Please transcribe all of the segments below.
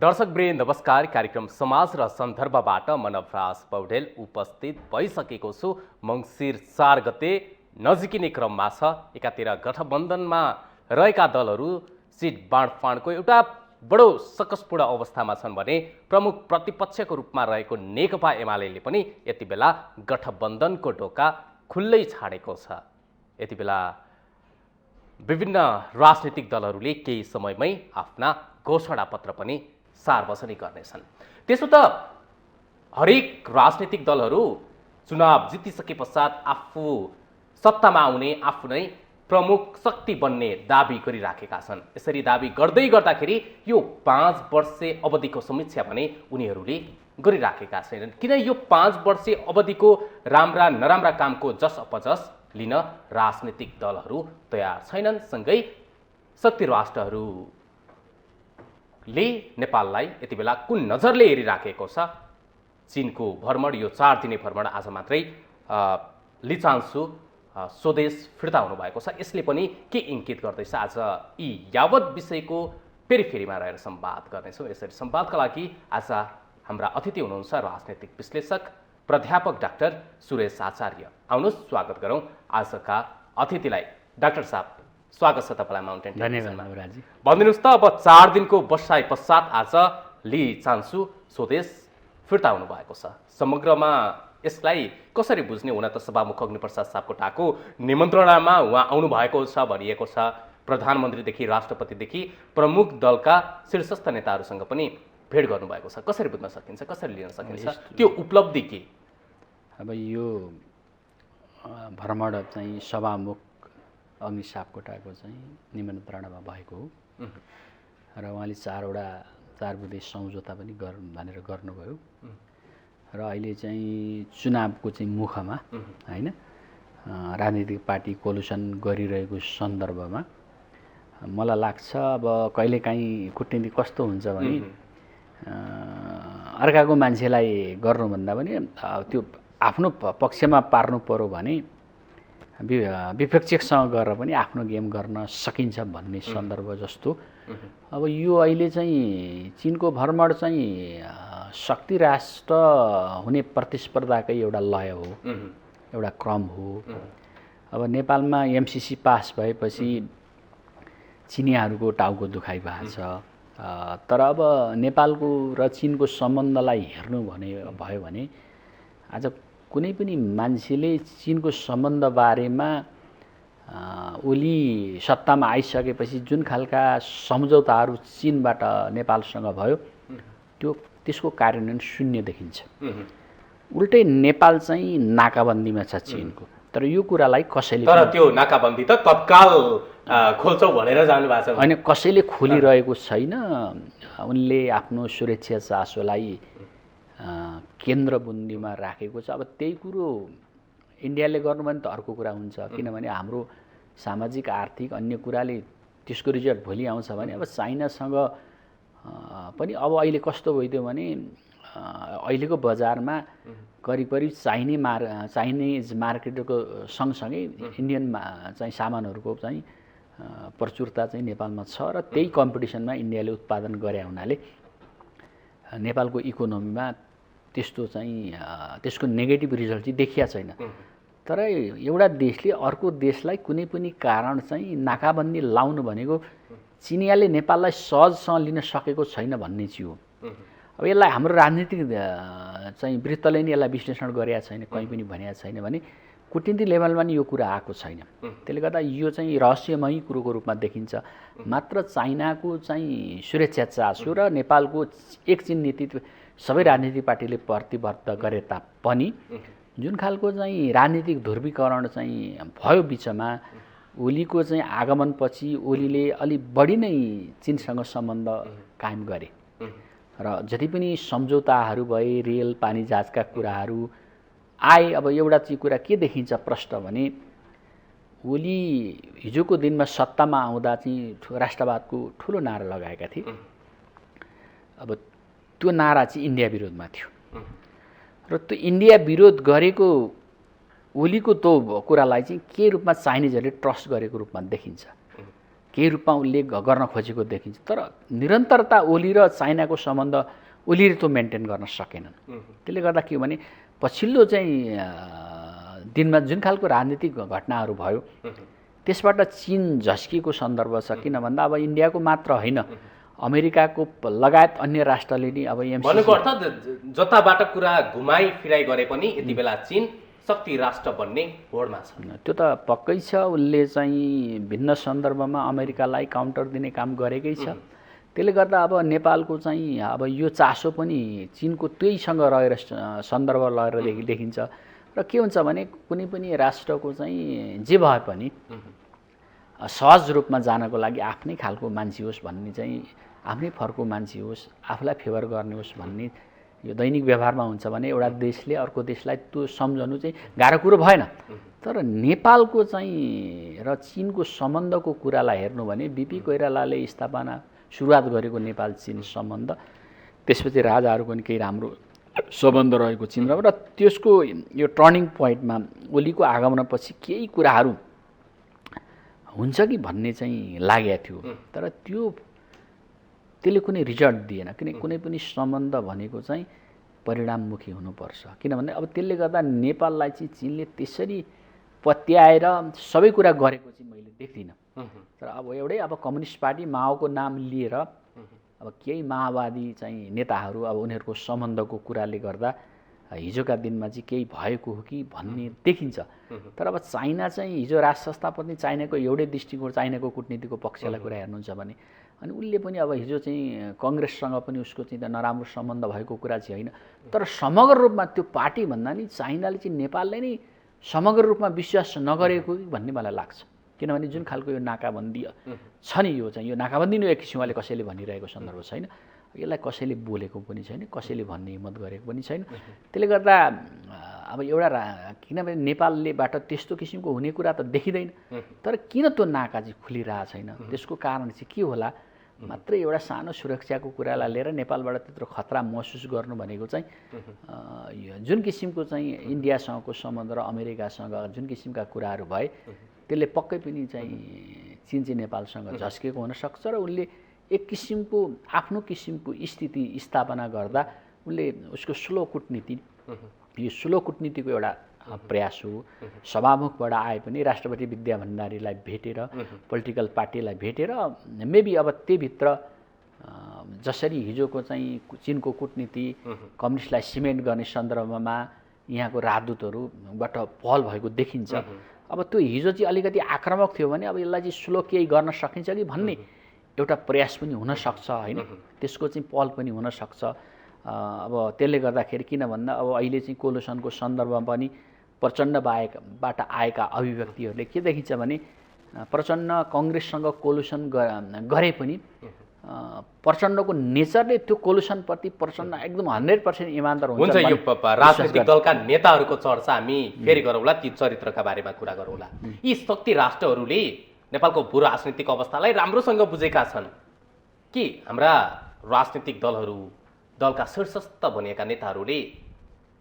दर्शकवृन्द नमस्कार। कार्यक्रम समाज र सन्दर्भबाट म नवराज पौडेल उपस्थित भइसकेको छु। मङ्सिर 4 गते नजिकिने क्रममा छ। एकातिर गठबन्धनमा रहेका दलहरू सिट बाँडफाँडको एउटा बडो सकसपूर्ण अवस्थामा छन् भने प्रमुख प्रतिपक्षको रूपमा रहेको नेकपा एमाले पनि यति बेला गठबन्धनको ढोका खुल्लै छाडेको छ। यति बेला विभिन्न राजनीतिक दलहरूले केही समयमै आफ्ना घोषणापत्र पनि सार्वजनिक गर्नेछन्। त्यसो त हरेक राजनीतिक दलहरू चुनाव जितिसके पश्चात आफू सत्तामा आउने, आफू नै प्रमुख शक्ति बन्ने दाबी गरिराखेका छन्। यसरी दाबी गर्दै गर्दाखेरि यो 5 वर्षे अवधिको समीक्षा भने उनीहरूले गरिराखेका छैनन्। किन यो 5 वर्षे अवधिको राम्रा नराम्रा कामको जस अपजस लिन राजनीतिक दलहरू तयार छैनन्। सँगै शक्ति राष्ट्रहरूले नेपाललाई यति बेला कुन नजरले हेरिराखेको छ? चीनको भ्रमण, यो 4 दिने भ्रमण आज मात्रै लिचान्सु स्वदेश फिर्ता हुनुभएको छ। यसले पनि के इङ्गित गर्दैछ? आज यी यावत विषयको पेरिफेरीमा रहेर संवाद गर्नेछौँ। यसरी संवादका लागि आज हाम्रा अतिथि हुनुहुन्छ राजनैतिक विश्लेषक प्राध्यापक डाक्टर सुरेश आचार्य। आउनुहोस् स्वागत गरौँ आजका अतिथिलाई। डाक्टर साहब, स्वागत छ तपाईँलाई माउन्टेन टेलिभिजनमा। भनिदिनुहोस् त, अब 4 दिनको बसाइ पश्चात आज लिचान्सु स्वदेश फिर्ता हुनुभएको छ। समग्रमा यसलाई कसरी बुझ्ने? हुन त सभामुख अग्निप्रसाद सापकोटाको निमन्त्रणामा उहाँ आउनुभएको छ भनिएको छ। प्रधानमन्त्रीदेखि राष्ट्रपतिदेखि प्रमुख दलका शीर्षस्थ नेताहरूसँग पनि भेट गर्नुभएको छ। कसरी बुझ्न सकिन्छ, कसरी लिन सकिन्छ त्यो उपलब्धि के? अब यो भ्रमण चाहिँ सभामुख अग्नि सापकोटाको चाहिँ निमन्त्रणामा भएको हो र उहाँले 4 बुँदे सम्झौता पनि भनेर गर्नुभयो र अहिले चाहिँ चुनावको चाहिँ मुखमा हैन राजनीतिक पार्टी कोलुसन गरिरहेको सन्दर्भमा मलाई लाग्छ अब कहिलेकाहीँ कुटनीति कस्तो हुन्छ भने अर्काको मान्छेलाई गर्नुभन्दा पनि त्यो आफ्नो पक्षमा पार्नु पर्यो भने विपक्षसँग गरेर पनि आफ्नो गेम गर्न सकिन्छ भन्ने सन्दर्भ जस्तो। अब यो अहिले चाहिँ चीनको भ्रमण चाहिँ शक्ति राष्ट्र हुने प्रतिस्पर्धाकै एउटा लय हो, एउटा क्रम हो। अब नेपालमा एमसीसी पास भएपछि चिनियाहरूको टाउको दुखाइ भएको छ। तर अब नेपालको र चीनको सम्बन्धलाई हेर्नु भयो भने आज कुनै पनि मान्छेले चीनको सम्बन्ध बारेमा ओली सत्तामा आइसकेपछि जुन खालका सम्झौताहरू चीनबाट नेपालसँग भयो त्यसको कार्यान्वयन शून्य देखिन्छ। उल्टै नेपाल चाहिँ नाकाबन्दीमा छ चीनको। तर यो कुरालाई कसैले त्यो नाकाबन्दी त तत्काल खोल्छौ भनेर जानु भएको छ। होइन, कसैले खोलिरहेको छैन। उनले आफ्नो सुरक्षा चासोलाई केन्द्रबन्दीमा राखेको छ। अब त्यही कुरो इन्डियाले गर्नु भने त अर्को कुरा हुन्छ, किनभने हाम्रो सामाजिक आर्थिक अन्य कुराले त्यसको रिजल्ट भोलि आउँछ भने अब चाइनासँग पनि अब अहिले कस्तो भइदियो भने अहिलेको बजारमा करिब चाइनिज मार्केटको सँगसँगै इन्डियन चाहिँ सामानहरूको चाहिँ प्रचुरता चाहिँ नेपालमा छ र त्यही कम्पिटिसनमा इन्डियाले उत्पादन गरे हुनाले नेपालको इकोनोमीमा त्यस्तो चाहिँ त्यसको नेगेटिभ रिजल्ट चाहिँ देखिया छैन। तर एउटा देशले अर्को देशलाई कुनै पनि कारण चाहिँ नाकाबन्दी लाउनु भनेको चिनियाले नेपाललाई सहजसँग लिन सकेको छैन भन्ने चाहिँ हो। अब यसलाई हाम्रो राजनीतिक चाहिँ वृत्तले नि यसलाई विश्लेषण गरेका छैन, कहीँ पनि भनेको छैन भने कुटनीति लेभलमा नि यो कुरा आएको छैन। त्यसले गर्दा यो चाहिँ रहस्यमयी कुरोको रूपमा देखिन्छ। मात्र चाइनाको चाहिँ सुरक्षा चासो र नेपालको एक चीन नीति सबै राजनीतिक पार्टीले प्रतिबद्ध गरे तापनि जुन खालको चाहिँ राजनीतिक ध्रुवीकरण चाहिँ भयो बिचमा, ओलीको चाहिँ आगमनपछि ओलीले अलि बढी नै चीनसँग सम्बन्ध कायम गरे र जति पनि सम्झौताहरू भए, रेल पानी जहाजका कुराहरू आए। अब एउटा चाहिँ कुरा के देखिन्छ प्रश्न भने ओली हिजोको दिनमा सत्तामा आउँदा चाहिँ राष्ट्रवादको ठुलो नारा लगाएका थिए। अब त्यो नारा चाहिँ इन्डिया विरोधमा थियो र त्यो इन्डिया विरोध गरेको ओलीको त्यो कुरालाई चाहिँ के रूपमा चाइनिजहरूले ट्रस्ट गरेको रूपमा देखिन्छ। केही रूपमा उसले गर्न खोजेको देखिन्छ। तर निरन्तरता ओली र चाइनाको सम्बन्ध ओलीले त्यो मेन्टेन गर्न सकेनन्। त्यसले गर्दा के हो भने पछिल्लो चाहिँ दिनमा जुन खालको राजनीतिक घटनाहरू भयो त्यसबाट चीन झस्किएको सन्दर्भ छ। किन भन्दा अब इन्डियाको मात्र होइन, अमेरिकाको लगायत अन्य राष्ट्रले नि अब भनेको अर्थात् जताबाट कुरा घुमाई फिराई गरे पनि यति बेला चीन शक्ति राष्ट्र बन्ने होडमा छ। त्यो त पक्कै छ। उसले चाहिँ भिन्न सन्दर्भमा अमेरिकालाई काउन्टर दिने काम गरेकै छ। त्यसले गर्दा अब नेपालको चाहिँ अब यो चासो पनि चीनको त्यहीसँग रहेर सन्दर्भ रहेर देखिन्छ। र के हुन्छ भने कुनै पनि राष्ट्रको चाहिँ जे भए पनि सहज रूपमा जानको लागि आफ्नै खालको मान्छे होस् भन्ने चाहिँ आफ्नै फर्को मान्छे होस्, आफूलाई फेभर गर्ने होस् भन्ने यो दैनिक व्यवहारमा हुन्छ भने एउटा देशले अर्को देशलाई त्यो सम्झनु चाहिँ गाह्रो कुरो भएन। तर नेपालको चाहिँ र चीनको सम्बन्धको कुरालाई हेर्नु भने बिपी कोइरालाले स्थापना सुरुवात गरेको नेपाल चीन सम्बन्ध, त्यसपछि राजाहरूको पनि केही राम्रो सम्बन्ध रहेको चीन र त्यसको यो टर्निङ पोइन्टमा ओलीको आगमनपछि केही कुराहरू हुन्छ कि भन्ने चाहिँ लागेको थियो। तर त्यसले कुनै रिजल्ट दिएन। किन कुनै पनि सम्बन्ध भनेको चाहिँ परिणाममुखी हुनुपर्छ। किनभने अब त्यसले गर्दा नेपाललाई चाहिँ चीनले त्यसरी पत्याएर सबै कुरा गरेको चाहिँ मैले देख्दिनँ। तर अब एउटै अब कम्युनिस्ट पार्टी माओको नाम लिएर अब केही माओवादी चाहिँ नेताहरू अब उनीहरूको सम्बन्धको कुराले गर्दा हिजोका दिनमा चाहिँ केही भएको हो कि भन्ने देखिन्छ। तर अब चाइना चाहिँ हिजो राष्ट्र संस्थापति चाइनाको एउटै दृष्टिकोण, चाइनाको कूटनीतिको पक्षलाई कुरा हेर्नुहुन्छ भने अनि उसले पनि अब हिजो चाहिँ कङ्ग्रेससँग पनि उसको चाहिँ नराम्रो सम्बन्ध भएको कुरा चाहिँ होइन। तर समग्र रूपमा त्यो पार्टी भन्दा नि चाइनाले चाहिँ नेपाललाई नै समग्र रूपमा विश्वास नगरेको भन्ने मलाई लाग्छ। किनभने जुन खालको यो नाकाबन्दी छ नि, यो चाहिँ यो नाकाबन्दी नै एक किसिमले कसैले भनिरहेको सन्दर्भ छैन, यसलाई कसैले बोलेको पनि छैन, कसैले भन्ने हिम्मत गरेको पनि छैन। त्यसले गर्दा अब एउटा किनभने नेपाललेबाट त्यस्तो किसिमको हुने कुरा त देखिँदैन। तर किन त्यो नाका चाहिँ खुलिरहेको छैन, त्यसको कारण चाहिँ के होला? मात्रै एउटा सानो सुरक्षाको कुरालाई लिएर नेपालबाट त्यत्रो खतरा महसुस गर्नु भनेको चाहिँ जुन किसिमको चाहिँ इन्डियासँगको सम्बन्ध र अमेरिकासँग जुन किसिमका कुराहरू भए त्यसले पक्कै पनि चाहिँ चीन चाहिँ नेपालसँग झस्केको हुनसक्छ र उसले एक किसिमको आफ्नो किसिमको स्थिति स्थापना गर्दा उसले उसको स्लो कूटनीति, यो स्लो कूटनीतिको एउटा प्रयास हो। सभामुखबाट आए पनि राष्ट्रपति विद्या भण्डारीलाई भेटेर, पोलिटिकल पार्टीलाई भेटेर मेबी अब त्यहीभित्र जसरी हिजोको चाहिँ चीनको कूटनीति कम्युनिस्टलाई सिमेन्ट गर्ने सन्दर्भमा यहाँको राजदूतहरूबाट पहल भएको देखिन्छ। अब त्यो हिजो चाहिँ अलिकति आक्रामक थियो भने अब यसलाई चाहिँ स्लो केही गर्न सकिन्छ कि भन्ने एउटा प्रयास पनि हुनसक्छ होइन, त्यसको चाहिँ पहल पनि हुनसक्छ। अब त्यसले गर्दाखेरि किन भन्दा अब अहिले चाहिँ कोलुसनको सन्दर्भमा पनि प्रचण्डबाट आएका अभिव्यक्तिहरूले के देखिन्छ भने प्रचण्ड कङ्ग्रेससँग कोलुसन गरे पनि प्रचण्डको नेचरले त्यो कोलुसनप्रति प्रचण्ड एकदम 100% इमानदार हुन्छ। यो राजनीतिक दलका नेताहरूको चर्चा हामी फेरि गरौँला, ती चरित्रका बारेमा कुरा गरौँला। यी शक्ति राष्ट्रहरूले नेपालको भू राजनीतिक अवस्थालाई राम्रोसँग बुझेका छन् कि हाम्रा राजनीतिक दलहरू, दलका शीर्षस्थ भनिएका नेताहरूले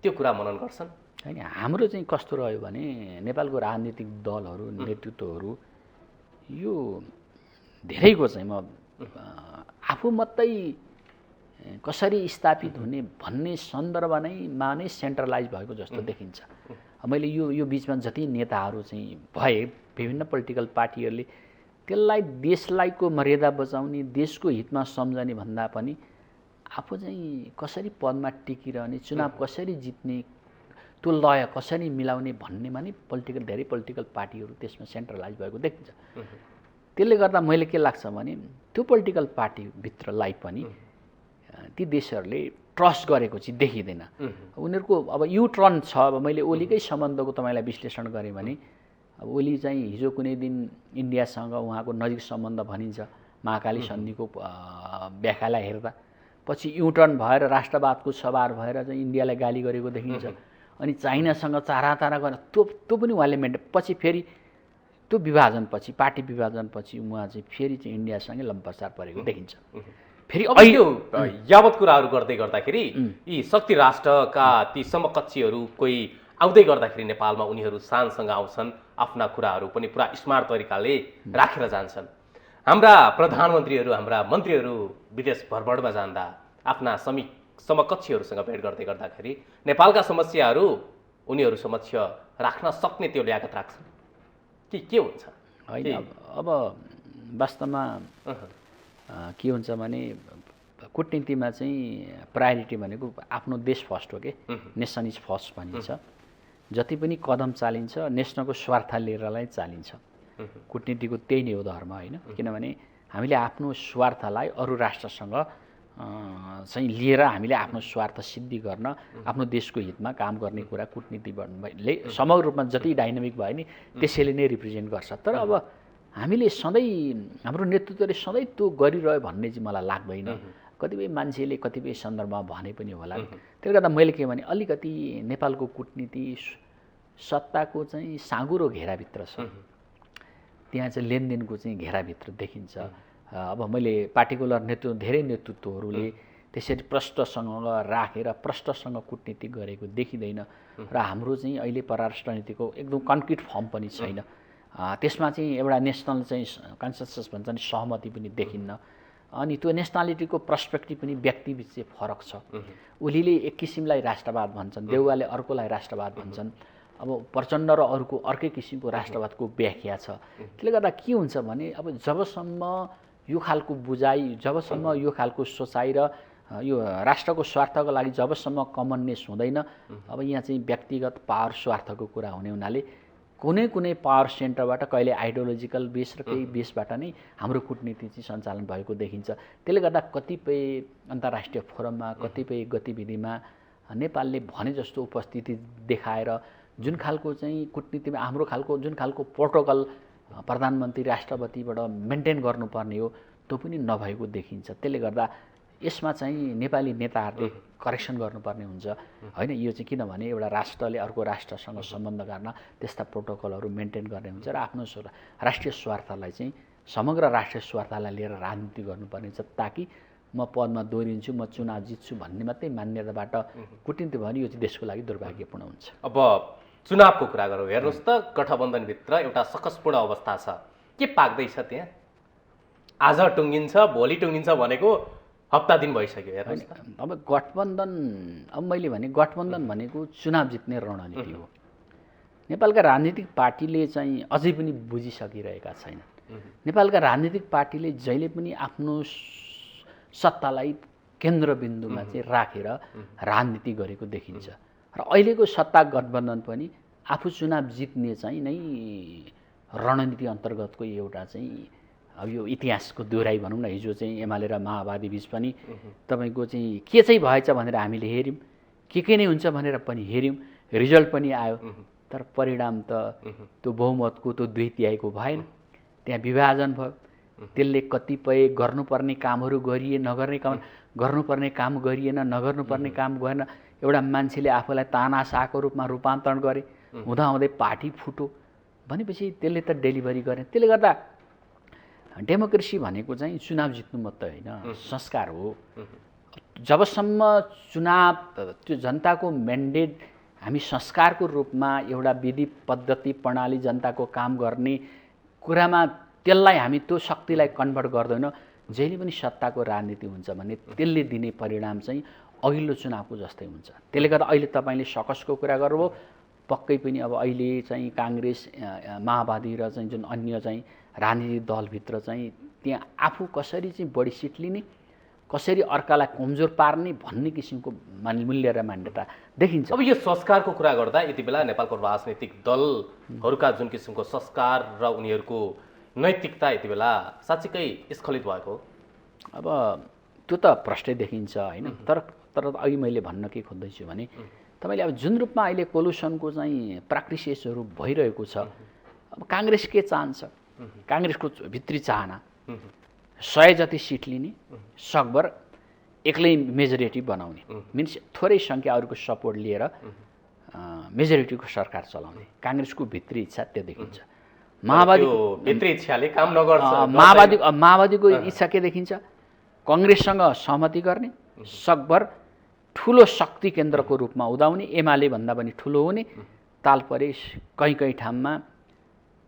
त्यो कुरा मनन गर्छन्? होइन, हाम्रो चाहिँ कस्तो रह्यो भने नेपालको राजनीतिक दलहरू, नेतृत्वहरू यो धेरैको चाहिँ म आफू मात्रै कसरी स्थापित हुने भन्ने सन्दर्भ नै सेन्ट्रलाइज भएको जस्तो देखिन्छ। मैले यो बिचमा जति नेताहरू चाहिँ भए विभिन्न पोलिटिकल पार्टीहरूले त्यसलाई देशलाईको मर्यादा बचाउने, देशको हितमा सम्झने भन्दा पनि आफू चाहिँ कसरी पदमा टिकिरहने, चुनाव कसरी जित्ने, त्यो लय कसरी मिलाउने भन्नेमा नै धेरै पोलिटिकल पार्टीहरू त्यसमा सेन्ट्रलाइज भएको देखिन्छ। त्यसले गर्दा मैले के लाग्छ भने त्यो पोलिटिकल पार्टीभित्रलाई पनि ती देशहरूले ट्रस्ट गरेको चाहिँ देखिँदैन। उनीहरूको अब युटर्न छ। अब मैले ओलीकै सम्बन्धको तपाईँलाई विश्लेषण गरेँ भने अब ओली चाहिँ हिजो कुनै दिन इन्डियासँग उहाँको नजिक सम्बन्ध भनिन्छ महाकाली सन्धिको व्याख्यालाई हेर्दा, पछि युटर्न भएर राष्ट्रवादको सवार भएर चाहिँ इन्डियालाई गाली गरेको देखिन्छ। अनि चाइनासँग चारातारा गरेर त्यो पनि उहाँले पछि फेरि त्यो विभाजनपछि, पार्टी विभाजनपछि उहाँ चाहिँ फेरि चाहिँ इन्डियासँगै लम्पसार परेको देखिन्छ। फेरि अब यो यावत कुराहरू गर्दै गर्दाखेरि यी शक्ति राष्ट्रका ती समकक्षीहरू कोही आउँदै गर्दाखेरि नेपालमा उनीहरू शानसँग आउँछन्, आफ्ना कुराहरू पनि पुरा स्मार्ट तरिकाले राखेर जान्छन्। हाम्रा प्रधानमन्त्रीहरू हाम्रा मन्त्रीहरू विदेश भ्रमणमा जाँदा आफ्ना समकक्षीहरूसँग भेट गर्दै गर्दाखेरि नेपालका समस्याहरू उनीहरू समक्ष राख्न सक्ने त्यो ल्यागत राख्छन् कि के हुन्छ? होइन, अब वास्तवमा के हुन्छ भने कुटनीतिमा चाहिँ प्रायोरिटी भनेको आफ्नो देश फर्स्ट हो कि, नेसन इज फर्स्ट भनिन्छ। जति पनि कदम चालिन्छ नेसनको स्वार्थ लिएरलाई चालिन्छ। कुटनीतिको त्यही नै हो धर्म, होइन? किनभने हामीले आफ्नो स्वार्थलाई अरू राष्ट्रसँग चाहिँ लिएर हामीले आफ्नो स्वार्थ सिद्धि गर्न आफ्नो देशको हितमा काम गर्ने कुरा कुटनीतिले समग्र रूपमा जति डाइनामिक भयो नि त्यसैले नै रिप्रेजेन्ट गर्छ। तर अब हामीले सधैँ हाम्रो नेतृत्वले सधैँ त्यो गरिरह्यो भन्ने चाहिँ मलाई लाग्दैन। कतिपय मान्छेले कतिपय सन्दर्भमा भने पनि होला। त्यसले गर्दा मैले के भने अलिकति नेपालको कुटनीति सत्ताको चाहिँ साँगुरो घेराभित्र छ, त्यहाँ चाहिँ लेनदेनको चाहिँ घेराभित्र देखिन्छ। अब मैले पार्टिकुलर धेरै नेतृत्वहरूले त्यसरी प्रष्टसँग राखेर प्रष्टसँग कुटनीति गरेको देखिँदैन र हाम्रो चाहिँ अहिले परराष्ट्र नीतिको एकदम कन्क्रिट फर्म पनि छैन। त्यसमा चाहिँ एउटा नेसनल चाहिँ कन्सेन्सस भन्छ नि, सहमति पनि देखिन्न। अनि त्यो नेसनालिटीको पर्सपेक्टिभ पनि व्यक्तिबीच चाहिँ फरक छ। ओलीले एक किसिमलाई राष्ट्रवाद भन्छन्, देउवाले अर्कोलाई राष्ट्रवाद भन्छन्। अब प्रचण्ड र अरूको अर्कै किसिमको राष्ट्रवादको व्याख्या छ। त्यसले गर्दा के हुन्छ भने अब जबसम्म यो खालको बुझाइ, जबसम्म यो खालको सोचाइ र यो राष्ट्रको स्वार्थको लागि जबसम्म कमननेस हुँदैन, अब यहाँ चाहिँ व्यक्तिगत पावर स्वार्थको कुरा हुने हुनाले कुनै पावर सेन्टरबाट कहिले आइडियोलोजिकल बेस र केही बेसबाट नै हाम्रो कुटनीति चाहिँ सञ्चालन भएको देखिन्छ। त्यसले गर्दा कतिपय अन्तर्राष्ट्रिय फोरममा कतिपय गतिविधिमा नेपालले भने जस्तो उपस्थिति देखाएर जुन खालको चाहिँ कुटनीतिमा हाम्रो खालको जुन खालको प्रोटोकल प्रधानमन्त्री राष्ट्रपतिबाट मेन्टेन गर्नुपर्ने हो त्यो पनि नभएको देखिन्छ। त्यसले गर्दा यसमा चाहिँ नेपाली नेताहरूले करेक्सन गर्नुपर्ने हुन्छ, होइन? यो चाहिँ किनभने एउटा राष्ट्रले अर्को राष्ट्रसँग सम्बन्ध गर्न त्यस्ता प्रोटोकलहरू मेन्टेन गर्ने हुन्छ र आफ्नो राष्ट्रिय स्वार्थलाई चाहिँ समग्र राष्ट्रिय स्वार्थलाई लिएर राजनीति गर्नुपर्ने हुन्छ, ताकि म पदमा दोहोरिन्छु, म चुनाव जित्छु भन्ने मात्रै मान्यताबाट कुटनीति भने यो चाहिँ देशको लागि दुर्भाग्यपूर्ण हुन्छ। अब चुनावको कुरा गरौँ, हेर्नुहोस् त गठबन्धनभित्र एउटा सकसपूर्ण अवस्था छ। के पाक्दैछ त्यहाँ? आज टुङ्गिन्छ भोलि टुङ्गिन्छ भनेको हप्ता दिन भइसक्यो। हेर्नुहोस् त अब गठबन्धन, अब मैले भने गठबन्धन भनेको चुनाव जित्ने रणनीति हो। नेपालका राजनीतिक पार्टीले चाहिँ अझै पनि बुझिसकिरहेका छैनन्। नेपालका राजनीतिक पार्टीले जहिले पनि आफ्नो सत्तालाई केन्द्रबिन्दुमा चाहिँ राखेर राजनीति गरेको देखिन्छ र अहिलेको सत्ता गठबन्धन पनि आफू चुनाव जित्ने चाहिँ नै रणनीति अन्तर्गतको एउटा चाहिँ अब यो इतिहासको दोहोऱ्याइ भनौँ न। हिजो चाहिँ एमाले र माओवादी बिच पनि तपाईँको चाहिँ के चाहिँ भएछ भनेर हामीले हेऱ्यौँ, के नै हुन्छ भनेर पनि हेऱ्यौँ, रिजल्ट पनि आयो, तर परिणाम त त्यो बहुमतको त्यो 2/3 भएन। त्यहाँ विभाजन भयो। त्यसले कतिपय गर्नुपर्ने कामहरू गरिए, नगर्ने काम गर्नुपर्ने काम गरिएन, नगर्नुपर्ने काम गरेन। एउटा मान्छेले आफूलाई तानाशाहको रूपमा रूपान्तरण गरे, हुँदाहुँदै पार्टी फुट्यो भनेपछि त्यसले त डेलिभरी गरेन। त्यसले गर्दा डेमोक्रेसी भनेको चाहिँ चुनाव जित्नु मात्रै होइन, संस्कार हो। जबसम्म चुनाव त्यो जनताको म्यान्डेट हामी संस्कारको रूपमा एउटा विधि पद्धति प्रणाली जनताको काम गर्ने कुरामा त्यसलाई हामी त्यो शक्तिलाई कन्भर्ट गर्दैनौँ, जहिले पनि सत्ताको राजनीति हुन्छ भने त्यसले दिने परिणाम चाहिँ अघिल्लो चुनावको जस्तै हुन्छ। त्यसले गर्दा अहिले तपाईँले सकसको कुरा गर्नुभयो, पक्कै पनि अब अहिले चाहिँ काङ्ग्रेस माओवादी र चाहिँ जुन अन्य चाहिँ राजनीतिक दलभित्र चाहिँ त्यहाँ आफू कसरी चाहिँ बढी सिट लिने, कसरी अर्कालाई कमजोर पार्ने भन्ने किसिमको मूल्य र मान्यता देखिन्छ। अब यो संस्कारको कुरा गर्दा यति बेला नेपालको राजनीतिक दलहरूका जुन किसिमको संस्कार र उनीहरूको नैतिकता यति बेला साँच्चीकै स्खलित भएको? अब त्यो त प्रष्टै देखिन्छ, होइन? तर अघि मैले भन्न के खोज्दैछु भने तपाईँले अब जुन रूपमा अहिले कोलुसनको चाहिँ प्र्याक्टिसेसहरू भइरहेको छ, अब काङ्ग्रेस के चाहन्छ? काङ्ग्रेसको भित्री चाहना 100 जति सिट लिने, सकभर एक्लै मेजोरिटी बनाउने, मिन्स थोरै सङ्ख्याहरूको सपोर्ट लिएर मेजोरिटीको सरकार चलाउने काङ्ग्रेसको भित्री इच्छा त्यो देखिन्छ। माओवादीको इच्छा के देखिन्छ? कङ्ग्रेससँग सहमति गर्ने, सकभर ठुलो शक्ति केन्द्रको रूपमा उदाउने, एमाले भन्दा पनि ठुलो हुने, तालपरे कहीँ ठाउँमा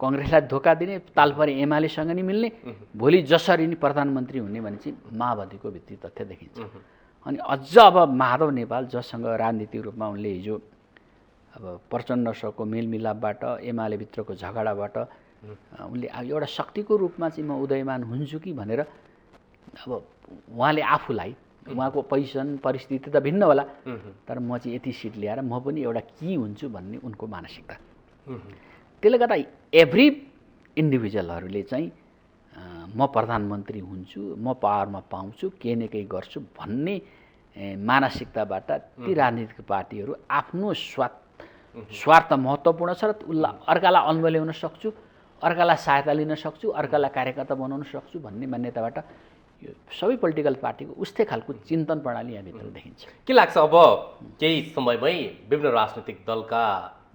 कङ्ग्रेसलाई धोका दिने, तालपरे एमालेसँग नि मिल्ने, भोलि जसरी नि प्रधानमन्त्री हुने भने चाहिँ माओवादीको भित्री तथ्य देखिन्छ। अनि अझ अब माधव नेपाल जससँग राजनीतिक रूपमा उनले हिजो अब प्रचण्डसँगको मेलमिलापबाट, एमालेभित्रको झगडाबाट उनले एउटा शक्तिको रूपमा चाहिँ म उदयमान हुन्छु कि भनेर अब उहाँले आफूलाई, उहाँको पोजिसन परिस्थिति त भिन्न होला, तर म चाहिँ यति सिट ल्याएर म पनि एउटा के हुन्छु भन्ने उनको मानसिकता। त्यसले गर्दा एभ्री इन्डिभिजुअलहरूले चाहिँ म प्रधानमन्त्री हुन्छु, म पावरमा पाउँछु, केही न केही गर्छु भन्ने मानसिकताबाट ती राजनीतिक पार्टीहरू आफ्नो स्वार्थ महत्त्वपूर्ण छ र उसलाई अर्कालाई अनुभव ल्याउन सक्छु, अर्कालाई सहायता लिन सक्छु, अर्कालाई कार्यकर्ता बनाउन सक्छु भन्ने मान्यताबाट यो सबै पोलिटिकल पार्टीको उस्तै खालको चिन्तन प्रणाली यहाँभित्र देखिन्छ। के लाग्छ अब केही समयमै विभिन्न राजनीतिक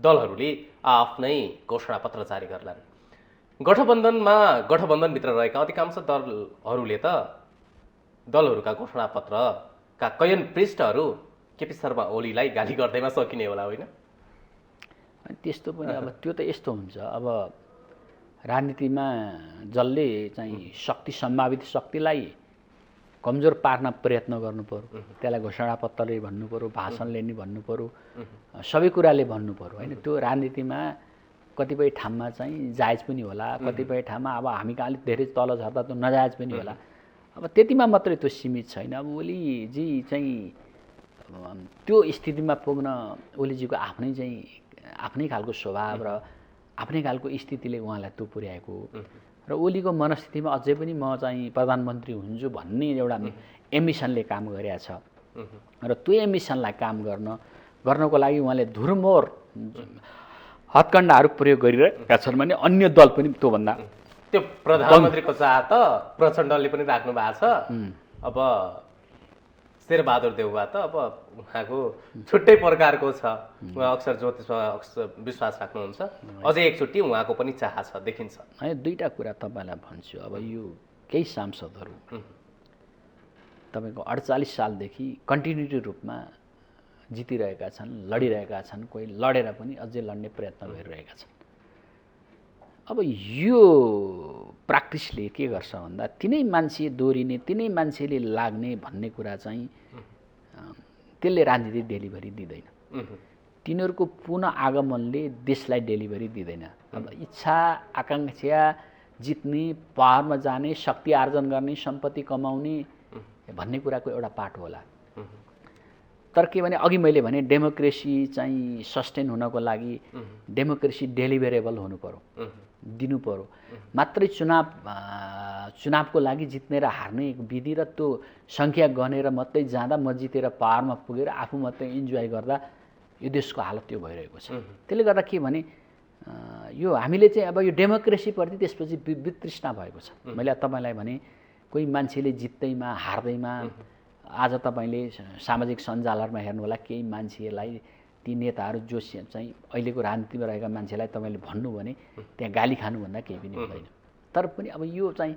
दलहरूले आफ्नै घोषणापत्र जारी गर्लान्? गठबन्धनभित्र रहेका अधिकांश दलहरूका घोषणापत्रका कैयन पृष्ठहरू केपी शर्मा ओलीलाई गाली गर्दैमा सकिने होला, होइन? अनि त्यस्तो पनि अब त्यो त यस्तो हुन्छ, अब राजनीतिमा जसले चाहिँ सम्भावित शक्तिलाई कमजोर पार्न प्रयत्न गर्नु पर्यो, त्यसलाई घोषणापत्रले भन्नु पर्यो, भाषणले नि भन्नु पर्यो, सबै कुराले भन्नु पर्यो, होइन? त्यो राजनीतिमा कतिपय ठाउँमा चाहिँ जायज पनि होला, कतिपय ठाउँमा अब हामी कहाँ अलिक धेरै तल झर्दा त नजायज पनि होला। अब त्यतिमा मात्रै त्यो सीमित छैन। अब ओलीजी चाहिँ त्यो स्थितिमा पुग्न ओलीजीको आफ्नै खालको स्वभाव र आफ्नै खालको स्थितिले उहाँलाई त्यो पुर्याएको र ओलीको मनस्थितिमा अझै पनि म चाहिँ प्रधानमन्त्री हुन्छु भन्ने एउटा एम्बिसनले काम गरेछ र त्यो एम्बिसनलाई काम गर्नको लागि उहाँले धुरमोर हत्कण्डाहरू प्रयोग गरिरहेका छन् भने अन्य दल पनि त्योभन्दा त्यो प्रधानमन्त्रीको चाह त प्रचण्डले पनि राख्नु भएको छ। अब शेरबहादुर देउवा त अब उहाँको छुट्टै प्रकारको छ, उहाँ अक्सर ज्योतिषमा विश्वास राख्नुहुन्छ, अझै एकचोटि उहाँको पनि चाह छ देखिन्छ। है दुईवटा कुरा तपाईँलाई भन्छु। अब यो केही सांसदहरू तपाईँको 48 सालदेखि कन्टिन्युटी रूपमा जितिरहेका छन्, लडिरहेका छन्, कोही लडेर पनि अझै लड्ने प्रयत्न गरिरहेका छन्। अब यो प्र्याक्टिसले के गर्छ भन्दा तिनै मान्छे दोहोरिने, तिनै मान्छेले लाग्ने भन्ने कुरा चाहिँ त्यसले राजनीतिक डेलिभरी दिँदैन। तिनीहरूको पुनः आगमनले देशलाई डेलिभरी दिँदैन। अब इच्छा आकाङ्क्षा जित्ने, पावरमा जाने, शक्ति आर्जन गर्ने, सम्पत्ति कमाउने भन्ने कुराको एउटा पाटो होला। तर के भने अघि मैले भने डेमोक्रेसी चाहिँ सस्टेन हुनको लागि डेमोक्रेसी डेलिभरेबल हुनु पर्यो, दिनु पर्यो। मात्रै चुनावको लागि जित्ने र हार्ने एक विधि र त्यो सङ्ख्या गनेर मात्रै जाँदा म जितेर पावरमा पुगेर आफू मात्रै इन्जोय गर्दा यो देशको हालत त्यो भइरहेको छ। त्यसले गर्दा के भने यो हामीले चाहिँ अब यो डेमोक्रेसीप्रति त्यसपछि वितृष्णा भएको छ। मैले तपाईँलाई भने कोही मान्छेले जित्दैमा हार्दैमा आज तपाईँले सामाजिक सञ्जालहरूमा हेर्नु होला, केही मान्छेलाई ती नेताहरू जो चाहिँ अहिलेको राजनीतिमा रहेका मान्छेलाई तपाईँले भन्नु भने त्यहाँ गाली खानुभन्दा केही पनि हुँदैन। तर पनि अब यो चाहिँ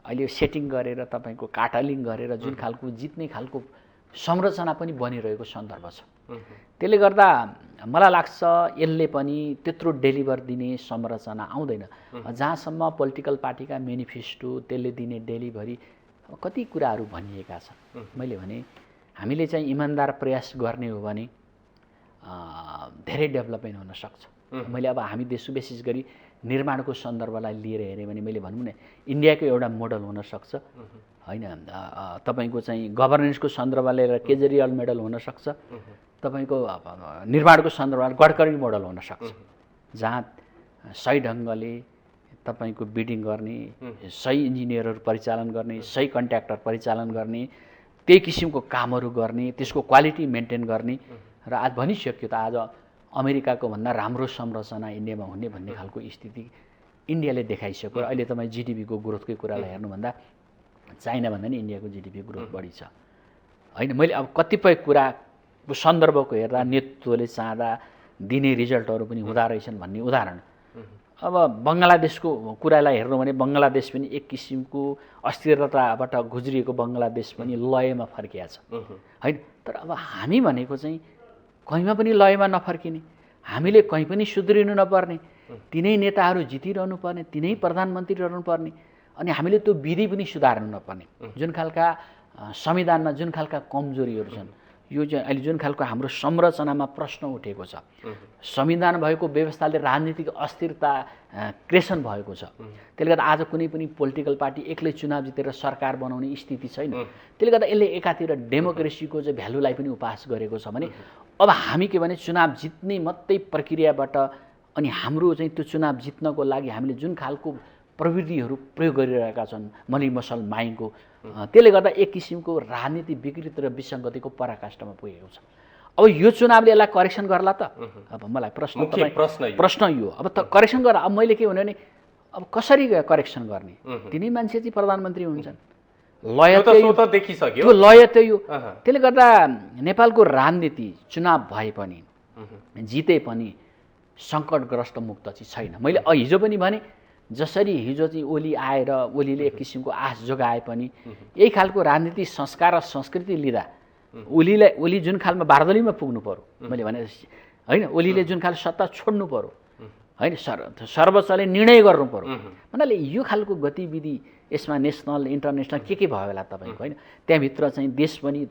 अहिले सेटिङ गरेर तपाईँको काटालिङ गरेर जुन खालको जित्ने खालको संरचना पनि बनिरहेको सन्दर्भ छ। त्यसले गर्दा मलाई लाग्छ यसले पनि त्यत्रो डेलिभर दिने संरचना आउँदैन। जहाँसम्म पोलिटिकल पार्टीका मेनिफेस्टो त्यसले दिने डेलिभरी कति कुराहरू भनिएका छन्। मैले भने हामीले चाहिँ इमान्दार प्रयास गर्ने हो भने धेरै डेभलपमेन्ट हुन सक्छ। मैले अब हामी देश विशेष गरी निर्माणको सन्दर्भलाई लिएर हेरेँ भने मैले भनौँ न इन्डियाको एउटा मोडल हुनसक्छ, होइन? तपाईँको चाहिँ गभर्नेन्सको सन्दर्भमा लिएर केजरीवाल मोडल हुनसक्छ, तपाईँको निर्माणको सन्दर्भमा गडकरी मोडल हुनसक्छ, जहाँ सही ढङ्गले तपाईँको बिडिङ गर्ने, सही इन्जिनियरहरू परिचालन गर्ने, सही कन्ट्र्याक्टर परिचालन गर्ने, त्यही किसिमको कामहरू गर्ने, त्यसको क्वालिटी मेन्टेन गर्ने। र आज भनिसक्यो त आज अमेरिकाको भन्दा राम्रो संरचना इन्डियामा हुने भन्ने खालको स्थिति इन्डियाले देखाइसक्यो। र अहिले तपाईँ जिडिपीको ग्रोथकै कुरालाई हेर्नुभन्दा चाइनाभन्दा नि इन्डियाको जिडिपी ग्रोथ बढी छ, होइन? मैले अब कतिपय कुराको सन्दर्भको हेर्दा नेतृत्वले चाहँदा दिने रिजल्टहरू पनि हुँदो रहेछन् भन्ने उदाहरण। अब बङ्गलादेशको कुरालाई हेर्नु भने बङ्गलादेश पनि एक किसिमको अस्थिरताबाट गुज्रिएको बङ्गलादेश पनि लयमा फर्किया छ, होइन? तर अब हामी भनेको चाहिँ कहीँमा पनि लयमा नफर्किने, हामीले कहीँ पनि सुध्रिनु नपर्ने, तिनै नेताहरू जितिरहनु पर्ने, तिनै प्रधानमन्त्री रहनु पर्ने, अनि हामीले त्यो विधि पनि सुधार्नु नपर्ने। जुन खालका संविधानमा जुन खालका कमजोरीहरू छन्, यो चाहिँ अहिले जुन खालको हाम्रो संरचनामा प्रश्न उठेको छ, संविधान भएको व्यवस्थाले राजनीतिक अस्थिरता क्रिएसन भएको छ। त्यसले गर्दा आज कुनै पनि पोलिटिकल पार्टी एक्लै चुनाव जितेर सरकार बनाउने स्थिति छैन। त्यसले गर्दा यसले एकातिर डेमोक्रेसीको चाहिँ भ्यालुलाई पनि उपास गरेको छ भने अब हामी के भने चुनाव जित्ने मात्रै प्रक्रियाबाट अनि हाम्रो चाहिँ त्यो चुनाव जित्नको लागि हामीले जुन खालको प्रविधिहरू प्रयोग गरिरहेका छन् मलिमसल माइको, त्यसले गर्दा एक किसिमको राजनीति विकृति र विसङ्गतिको पराकाष्ठमा पुगेको छ। अब यो चुनावले यसलाई करेक्सन गर्ला त? अब मलाई प्रश्न यो अब त करेक्सन गर। अब मैले के भने अब कसरी करेक्सन गर्ने? तिनै मान्छे चाहिँ प्रधानमन्त्री हुन्छन्, लय त्यो लय त यो। त्यसले गर्दा नेपालको राजनीति चुनाव भए पनि जिते पनि सङ्कटग्रस्त मुक्त चाहिँ छैन। मैले हिजो पनि भने जसरी हिजो चाहिँ ओली आएर ओलीले एक किसिमको आश जोगाए पनि यही खालको राजनीतिक संस्कार र संस्कृति लिँदा ओली जुन खालमा बारदलीमा पुग्नु पर्यो, मैले भने होइन, ओलीले जुन खाले सत्ता छोड्नु पर्यो होइन, सर्वोच्चले निर्णय गर्नु पर्यो भन्नाले यो खालको गतिविधि यसमा नेसनल इन्टरनेसनल के भयो होला तपाईँको होइन। त्यहाँभित्र चाहिँ देश पनि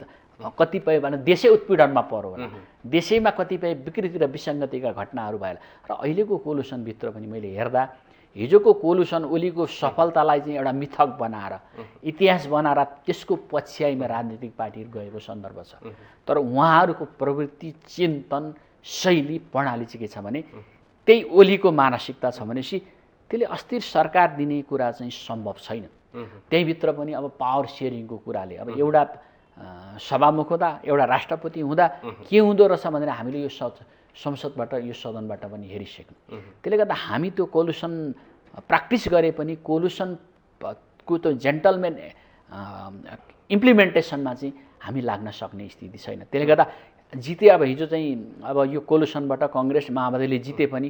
कतिपय भने देशै उत्पीडनमा पर्यो होला, देशैमा कतिपय विकृति र विसङ्गतिका घटनाहरू भयो र अहिलेको कोलुसनभित्र पनि मैले हेर्दा हिजोको कोलुसन ओलीको सफलतालाई चाहिँ एउटा मिथक बनाएर इतिहास बनाएर त्यसको पछ्याइमा राजनीतिक पार्टीहरू गएको सन्दर्भ छ। तर उहाँहरूको प्रवृत्ति, चिन्तन, शैली, प्रणाली चाहिँ के छ भने त्यही ओलीको मानसिकता छ भनेपछि त्यसले अस्थिर सरकार दिने कुरा चाहिँ सम्भव छैन। त्यहीभित्र पनि अब पावर सेयरिङको कुराले अब एउटा सभामुख हुँदा, एउटा राष्ट्रपति हुँदा के हुँदो रहेछ भनेर हामीले यो संसदबाट, यो सदनबाट पनि हेरिसक्यौँ। त्यसले गर्दा हामी त्यो कोलुसन प्र्याक्टिस गरे पनि कोलुसनको त्यो जेन्टलमेन इम्प्लिमेन्टेसनमा चाहिँ हामी लाग्न सक्ने स्थिति छैन। त्यसले गर्दा जिते अब हिजो चाहिँ अब यो कोलुसनबाट कङ्ग्रेस माओवादीले जिते पनि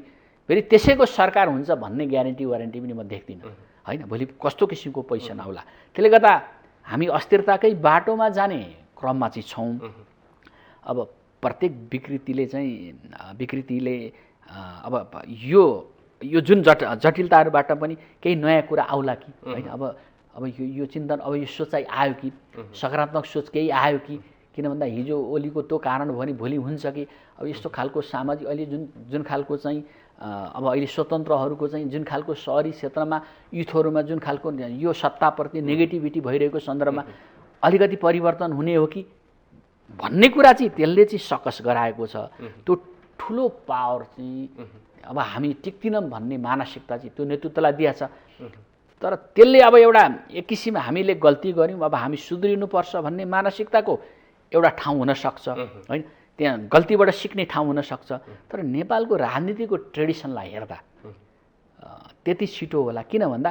फेरि त्यसैको सरकार हुन्छ भन्ने ग्यारेन्टी वारेन्टी पनि म देख्दिनँ होइन। भोलि कस्तो किसिमको पोजिसन आउला। त्यसले गर्दा हामी अस्थिरताकै बाटोमा जाने क्रममा चाहिँ छौँ। अब प्रत्येक विकृतिले अब यो जुन जटिलताहरूबाट पनि केही नयाँ कुरा आउला कि होइन। अब यो चिन्तन, अब यो सोचाइ आयो कि, सकारात्मक सोच केही आयो कि? किन भन्दा हिजो ओलीको त्यो कारण भयो भने भोलि हुन्छ कि अब यस्तो खालको सामाजिक अहिले जुन खालको चाहिँ अब अहिले स्वतन्त्रहरूको चाहिँ जुन खालको सहरी क्षेत्रमा युथहरूमा जुन खालको यो सत्ताप्रति नेगेटिभिटी भइरहेको सन्दर्भमा अलिकति परिवर्तन हुने हो कि भन्ने कुरा चाहिँ त्यसले चाहिँ सकस गराएको छ। त्यो ठुलो पावर चाहिँ अब हामी टिक्दिनौँ भन्ने मानसिकता चाहिँ त्यो नेतृत्वलाई दिएछ। तर त्यसले अब एउटा एक किसिम हामीले गल्ती गऱ्यौँ, अब हामी सुध्रिनुपर्छ भन्ने मानसिकताको एउटा ठाउँ हुनसक्छ होइन। त्यहाँ गल्तीबाट सिक्ने ठाउँ हुनसक्छ। तर नेपालको राजनीतिको ट्रेडिसनलाई हेर्दा त्यति छिटो होला। किन भन्दा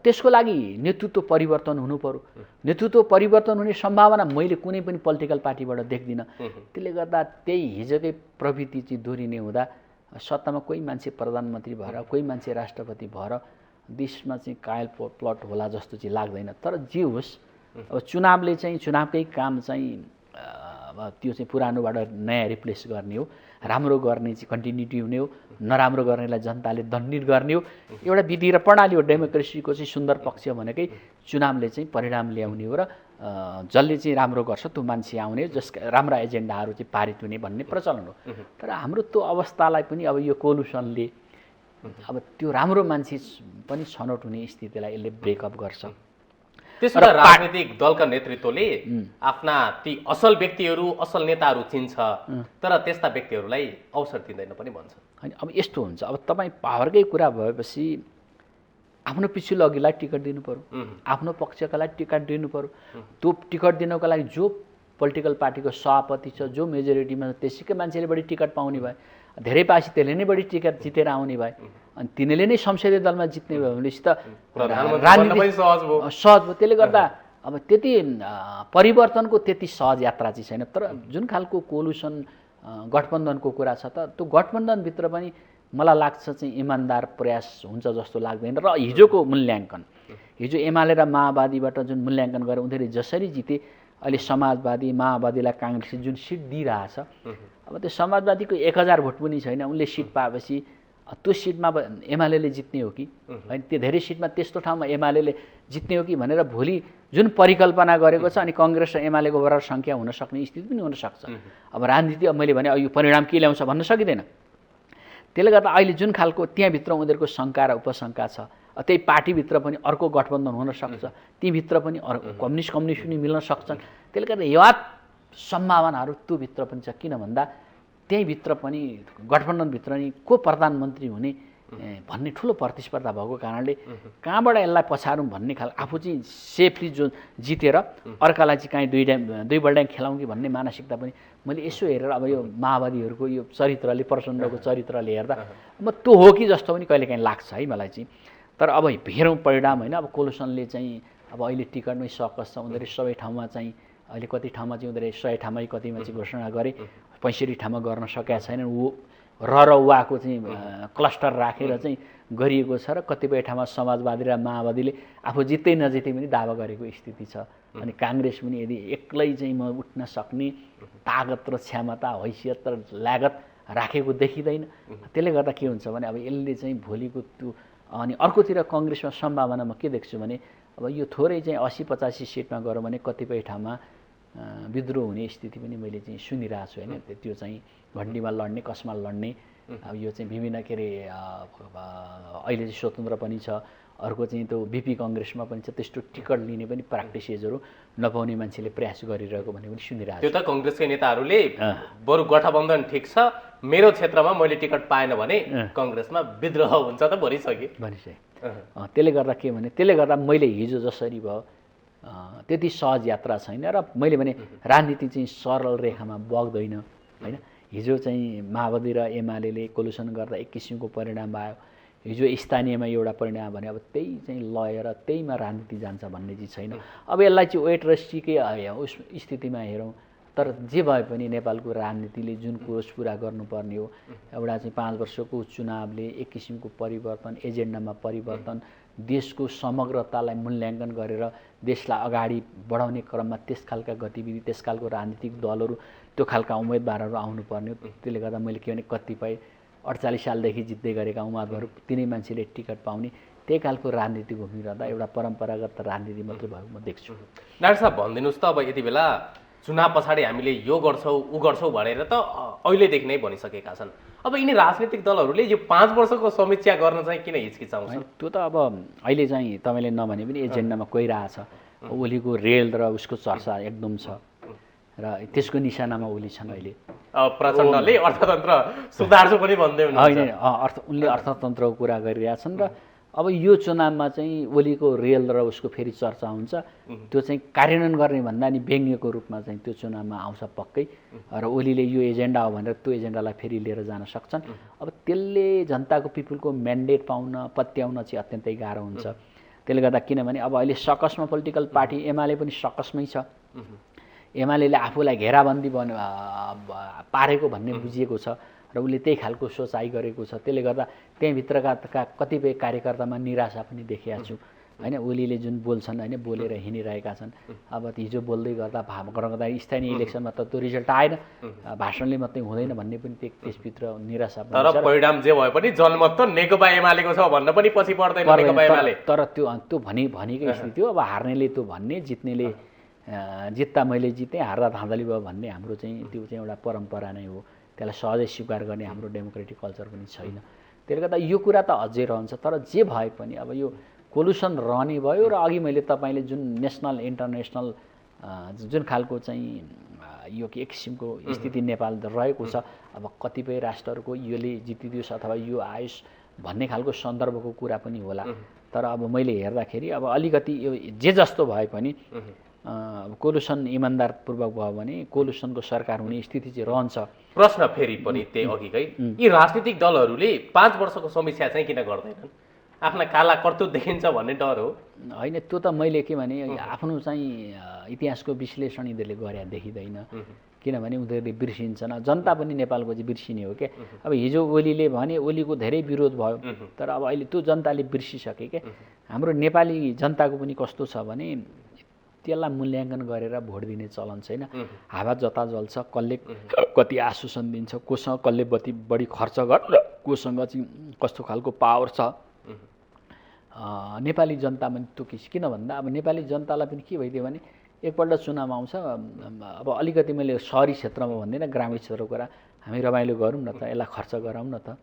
त्यसको लागि नेतृत्व परिवर्तन हुनु पर्यो। नेतृत्व परिवर्तन हुने सम्भावना मैले कुनै पनि पोलिटिकल पार्टीबाट देख्दिनँ। त्यसले गर्दा त्यही हिजोकै प्रवृत्ति चाहिँ दोहोरिने हुँदा सत्तामा कोही मान्छे प्रधानमन्त्री भएर, कोही मान्छे राष्ट्रपति भएर देशमा चाहिँ कायल प्लट होला जस्तो चाहिँ लाग्दैन। तर जे होस्, अब चुनावले चाहिँ चुनावकै काम चाहिँ अब त्यो चाहिँ पुरानोबाट नयाँ रिप्लेस गर्ने हो, राम्रो गर्ने चाहिँ कन्टिन्युटी हुने हो, नराम्रो गर्नेलाई जनताले दण्डित गर्ने हो। एउटा विधि र प्रणाली हो। डेमोक्रेसीको चाहिँ सुन्दर पक्ष भनेकै चुनावले चाहिँ परिणाम ल्याउने हो र जसले चाहिँ राम्रो गर्छ त्यो मान्छे आउने, जसका राम्रा एजेन्डाहरू चाहिँ पारित हुने भन्ने प्रचलन हो। तर हाम्रो त्यो अवस्थालाई पनि अब यो कोलुसनले अब त्यो राम्रो मान्छे पनि छनौट हुने स्थितिलाई यसले ब्रेकअप गर्छ। त्यसो भए राजनीतिक दलका नेतृत्वले आफ्ना ती असल व्यक्तिहरू, असल नेताहरू चिन्छ, तर त्यस्ता व्यक्तिहरूलाई अवसर दिँदैन पनि भन्छ होइन। अब यस्तो हुन्छ, अब तपाईँ पावरकै कुरा भएपछि आफ्नो पिछुल्लो अघिलाई टिकट दिनु पर्यो, आफ्नो पक्षका लागि टिकट दिनु पर्यो। त्यो टिकट दिनको लागि जो पोलिटिकल पार्टीको सभापति छ, जो मेजोरिटीमा छ, त्यसैकै मान्छेले बढी टिकट पाउने भए, धेरै पाएपछि त्यसले नै बढी टिकट जितेर आउने भए, अनि तिनीले नै संसदीय दलमा जित्ने भयो भनेपछि त राजनीति सहज भयो। त्यसले गर्दा अब त्यति परिवर्तनको त्यति सहज यात्रा चाहिँ छैन। तर जुन खालको कोलुसन गठबन्धनको कुरा छ त त्यो गठबन्धनभित्र पनि मलाई लाग्छ चाहिँ इमान्दार प्रयास हुन्छ जस्तो लाग्दैन। र हिजोको मूल्याङ्कन, हिजो एमाले र माओवादीबाट जुन मूल्याङ्कन गरेर उनीहरूले जसरी जिते, अहिले समाजवादी माओवादीलाई काङ्ग्रेसले जुन सिट दिइरहेछ, अब त्यो समाजवादीको 1000 भोट पनि छैन, उनले सिट पाएपछि त्यो सिटमा एमाले जित्ने हो कि होइन, त्यो धेरै सिटमा त्यस्तो ठाउँमा एमाले जित्ने हो कि भनेर भोलि जुन परिकल्पना गरेको छ अनि कङ्ग्रेस र एमालेको बराबर सङ्ख्या हुन सक्ने स्थिति पनि हुनसक्छ। अब राजनीति अब मैले भने यो परिणाम के ल्याउँछ भन्न सकिँदैन। त्यसले गर्दा अहिले जुन खालको त्यहाँभित्र उनीहरूको शङ्का र उपशङ्का छ, त्यही पार्टीभित्र पनि अर्को गठबन्धन हुनसक्छ, तीभित्र पनि कम्युनिस्ट पनि मिल्न सक्छन्। त्यसले गर्दा यवाद सम्भावनाहरू त्योभित्र पनि छ। किन भन्दा त्यहीँभित्र पनि गठबन्धनभित्र नि को प्रधानमन्त्री हुने भन्ने ठुलो प्रतिस्पर्धा भएको कारणले कहाँबाट यसलाई पछारौँ भन्ने खालको आफू चाहिँ सेफली जो जितेर अर्कालाई चाहिँ कहीँ दुई बल्ड्याङ खेलाउँ कि भन्ने मानसिकता पनि मैले यसो हेरेर अब यो माओवादीहरूको यो चरित्रले, प्रचण्डको चरित्रले हेर्दा म त्यो हो कि जस्तो पनि कहिलेकाहीँ लाग्छ है मलाई चाहिँ। तर अब हेरौँ परिणाम होइन। अब कोलुसनले चाहिँ अब अहिले टिकटमै सकस छ, उनीहरूले सबै ठाउँमा चाहिँ अहिले कति ठाउँमा चाहिँ उनीहरूले 100 ठाउँमै कतिमा चाहिँ घोषणा गरे, 65 ठाउँमा गर्न सकेका छैनन्। र उहाँको चाहिँ क्लस्टर राखेर चाहिँ गरिएको छ र कतिपय ठाउँमा समाजवादी र माओवादीले आफू जित्दै नजित्दै पनि दावा गरेको स्थिति छ। अनि काङ्ग्रेस पनि यदि एक्लै चाहिँ म उठ्न सक्ने तागत र क्षमता, हैसियत र लागत राखेको देखिँदैन। त्यसले गर्दा के हुन्छ भने अब यसले चाहिँ भोलिको त्यो अनि अर्कोतिर कङ्ग्रेसमा सम्भावना म के देख्छु भने अब यो थोरै चाहिँ 80-85 सिटमा गऱ्यो भने कतिपय ठाउँमा विद्रोह हुने स्थिति पनि मैले चाहिँ सुनिरहेको छु होइन। त्यो चाहिँ भण्डीमा लड्ने, कसमा लड्ने, अब यो चाहिँ विभिन्न के अरे अहिले चाहिँ स्वतन्त्र पनि छ, अर्को चाहिँ त्यो बिपी कङ्ग्रेसमा पनि छ, त्यस्तो टिकट लिने पनि प्र्याक्टिसेसहरू नपाउने मान्छेले प्रयास गरिरहेको भन्ने पनि सुनिरहेको छु। त्यो त कङ्ग्रेसकै नेताहरूले बरु गठबन्धन ठिक छ, मेरो क्षेत्रमा मैले टिकट पाएन भने कङ्ग्रेसमा विद्रोह हुन्छ त भनिसके। त्यसले गर्दा के भने त्यसले गर्दा मैले हिजो जसरी भयो त्यति सहज यात्रा छैन र मैले भने राजनीति चाहिँ सरल रेखामा बग्दैन होइन। हिजो चाहिँ माओवादी र एमाले कोलुसन गर्दा एक किसिमको परिणाम आयो, हिजो स्थानीयमा एउटा परिणाम भने अब त्यही चाहिँ लएर त्यहीमा राजनीति जान्छ भन्ने चाहिँ छैन। अब यसलाई चाहिँ वेट र सीकै उस स्थितिमा हेरौँ। तर जे भए पनि नेपालको राजनीतिले जुन कोर्स पुरा गर्नुपर्ने हो, एउटा चाहिँ 5 वर्षको चुनावले एक किसिमको परिवर्तन, एजेन्डामा परिवर्तन, देशको समग्रतालाई मूल्याङ्कन गरेर देशलाई अगाडि बढाउने क्रममा त्यस खालका गतिविधि, त्यस खालको राजनीतिक दलहरू, त्यो खालका उम्मेदवारहरू आउनुपर्ने हो। त्यसले गर्दा मैले के भने कतिपय 48 सालदेखि जित्दै गरेका उम्मेदवारहरू तिनै मान्छेले टिकट पाउने त्यही खालको राजनीति घुमिरहँदा एउटा परम्परागत राजनीति मात्रै भएको म देख्छु। डाक्टर साहब भनिदिनुहोस् त, अब यति बेला चुनाव पछाडि हामीले यो गर्छौँ ऊ गर्छौँ भनेर त अहिलेदेखि नै भनिसकेका छन्। अब यिनी राजनीतिक दलहरूले यो 5 वर्षको समीक्षा गर्न चाहिँ किन हिचकिचाउँछन्? त्यो त अब अहिले चाहिँ तपाईँले नभने पनि एजेन्डामा गइरहेछ। ओलीको रेल र उसको चर्चा एकदम छ र त्यसको निशानामा ओली छन्। अहिले प्रचण्डले अर्थतन्त्र सुधार्छु पनि भन्दै हुनुहुन्छ। उनले अर्थतन्त्रको कुरा गरिरहेछन् र अब यो चुनावमा चाहिँ ओलीको रेल र उसको फेरि चर्चा हुन्छ। त्यो चाहिँ कार्यान्वयन गर्ने भन्दा नि व्यङ्ग्यको रूपमा चाहिँ त्यो चुनावमा आउँछ पक्कै। र ओलीले यो एजेन्डा हो भनेर त्यो एजेन्डालाई फेरि लिएर जान सक्छन्। अब त्यसले जनताको पिपुलको म्यान्डेट पाउन, पत्याउन चाहिँ अत्यन्तै गाह्रो हुन्छ। त्यसले गर्दा किनभने अब अहिले सकसमा पोलिटिकल पार्टी एमाले पनि सकसमै छ। एमाले आफूलाई घेराबन्दी पारेको भन्ने बुझिएको छ र उसले त्यही खालको सोचाइ गरेको छ। त्यसले गर्दा त्यहीँभित्रका कतिपय कार्यकर्तामा निराशा पनि देखेको छु होइन। ओलीले जुन बोल्छन् होइन, बोलेर हिँडिरहेका छन्। अब हिजो बोल्दै गर्दा स्थानीय इलेक्सनमा त त्यो रिजल्ट आएन, भाषणले मात्रै हुँदैन भन्ने पनि त्यसभित्र निराशा पनि छ। तर परिणाम जे भए पनि जनमत त नेकपा एमालेको छ भन्न पनि पछि पर्दैन नेकपा एमाले। तर त्यो भनेकै स्थिति हो। अब हार्नेले त्यो भन्ने, जित्नेले जित्दा मैले जितेँ, हार्दा धाँधली भयो भन्ने हाम्रो चाहिँ त्यो चाहिँ एउटा परम्परा नै हो। त्यसलाई सहजै स्वीकार गर्ने हाम्रो डेमोक्रेटिक कल्चर पनि छैन। त्यसले गर्दा यो कुरा त अझै रहन्छ। तर जे भए पनि अब यो कोलुसन रहने भयो र अघि मैले तपाईँले जुन नेसनल इन्टरनेसनल जुन खालको चाहिँ यो एक किसिमको स्थिति नेपाल रहेको छ, अब कतिपय राष्ट्रहरूको योले जितिदियोस् अथवा यो आयोस् भन्ने खालको सन्दर्भको कुरा पनि होला। तर अब मैले हेर्दाखेरि अब अलिकति यो जे जस्तो भए पनि कोलुसन इमान्दारपूर्वक भयो भने कोलुसनको सरकार हुने स्थिति चाहिँ रहन्छ। प्रश्न फेरि पनि त्यही अघिकै, यी राजनीतिक दलहरूले 5 वर्षको समीक्षा चाहिँ किन गर्दैनन्? आफ्ना काला कर्तुत देखिन्छ भन्ने डर हो? होइन, त्यो त मैले के भने आफ्नो चाहिँ इतिहासको विश्लेषण यिनीहरूले गरे देखिँदैन। किनभने उनीहरूले बिर्सिन्छन्। जनता पनि नेपालको चाहिँ बिर्सिने हो क्या। अब हिजो ओलीले भने ओलीको धेरै विरोध भयो, तर अब अहिले त्यो जनताले बिर्सिसके क्या। हाम्रो नेपाली जनताको पनि कस्तो छ भने त्यसलाई मूल्याङ्कन गरेर भोट दिने चलन छैन। हावा जता जल्छ, कसले कति आश्वासन दिन्छ, कोसँग कसले बढी खर्च गर्छ कोसँग चाहिँ कस्तो खालको पावर छ नेपाली जनतामा त्यो किन भन्दा अब नेपाली जनतालाई पनि के भइदियो भने एकपल्ट चुनाव आउँछ अब अलिकति मैले सहरी क्षेत्रमा भन्दिनँ ग्रामीण क्षेत्रको कुरा हामी रमाइलो गरौँ न त यसलाई खर्च गराउँ न त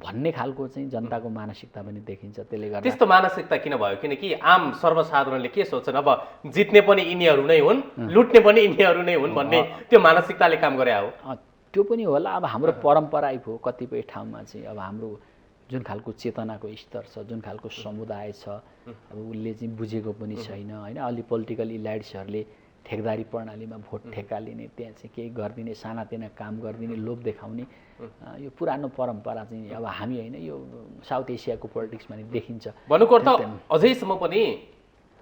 भन्ने खालको चाहिँ जनताको मानसिकता पनि देखिन्छ। त्यसले गर्दा त्यस्तो मानसिकता किन भयो किनकि आम सर्वसाधारणले के सोच्छन् अब जित्ने पनि यिनीहरू नै हुन् लुट्ने पनि यिनीहरू नै हुन् भन्ने त्यो मानसिकताले काम गरे हो। त्यो पनि होला। अब हाम्रो परम्परा भयो कतिपय ठाउँमा चाहिँ अब हाम्रो जुन खालको चेतनाको स्तर छ जुन खालको समुदाय छ अब उसले चाहिँ बुझेको पनि छैन होइन। अलि पोलिटिकल इलाइट्सहरूले ठेकदारी प्रणालीमा भोट ठेक्का लिने त्यहाँ चाहिँ केही गरिदिने सानातिना काम गरिदिने लोभ देखाउने यो पुरानो परम्परा चाहिँ अब हामी होइन यो साउथ एसियाको पोलिटिक्समा नि देखिन्छ। भन्नुको अर्थ अझैसम्म पनि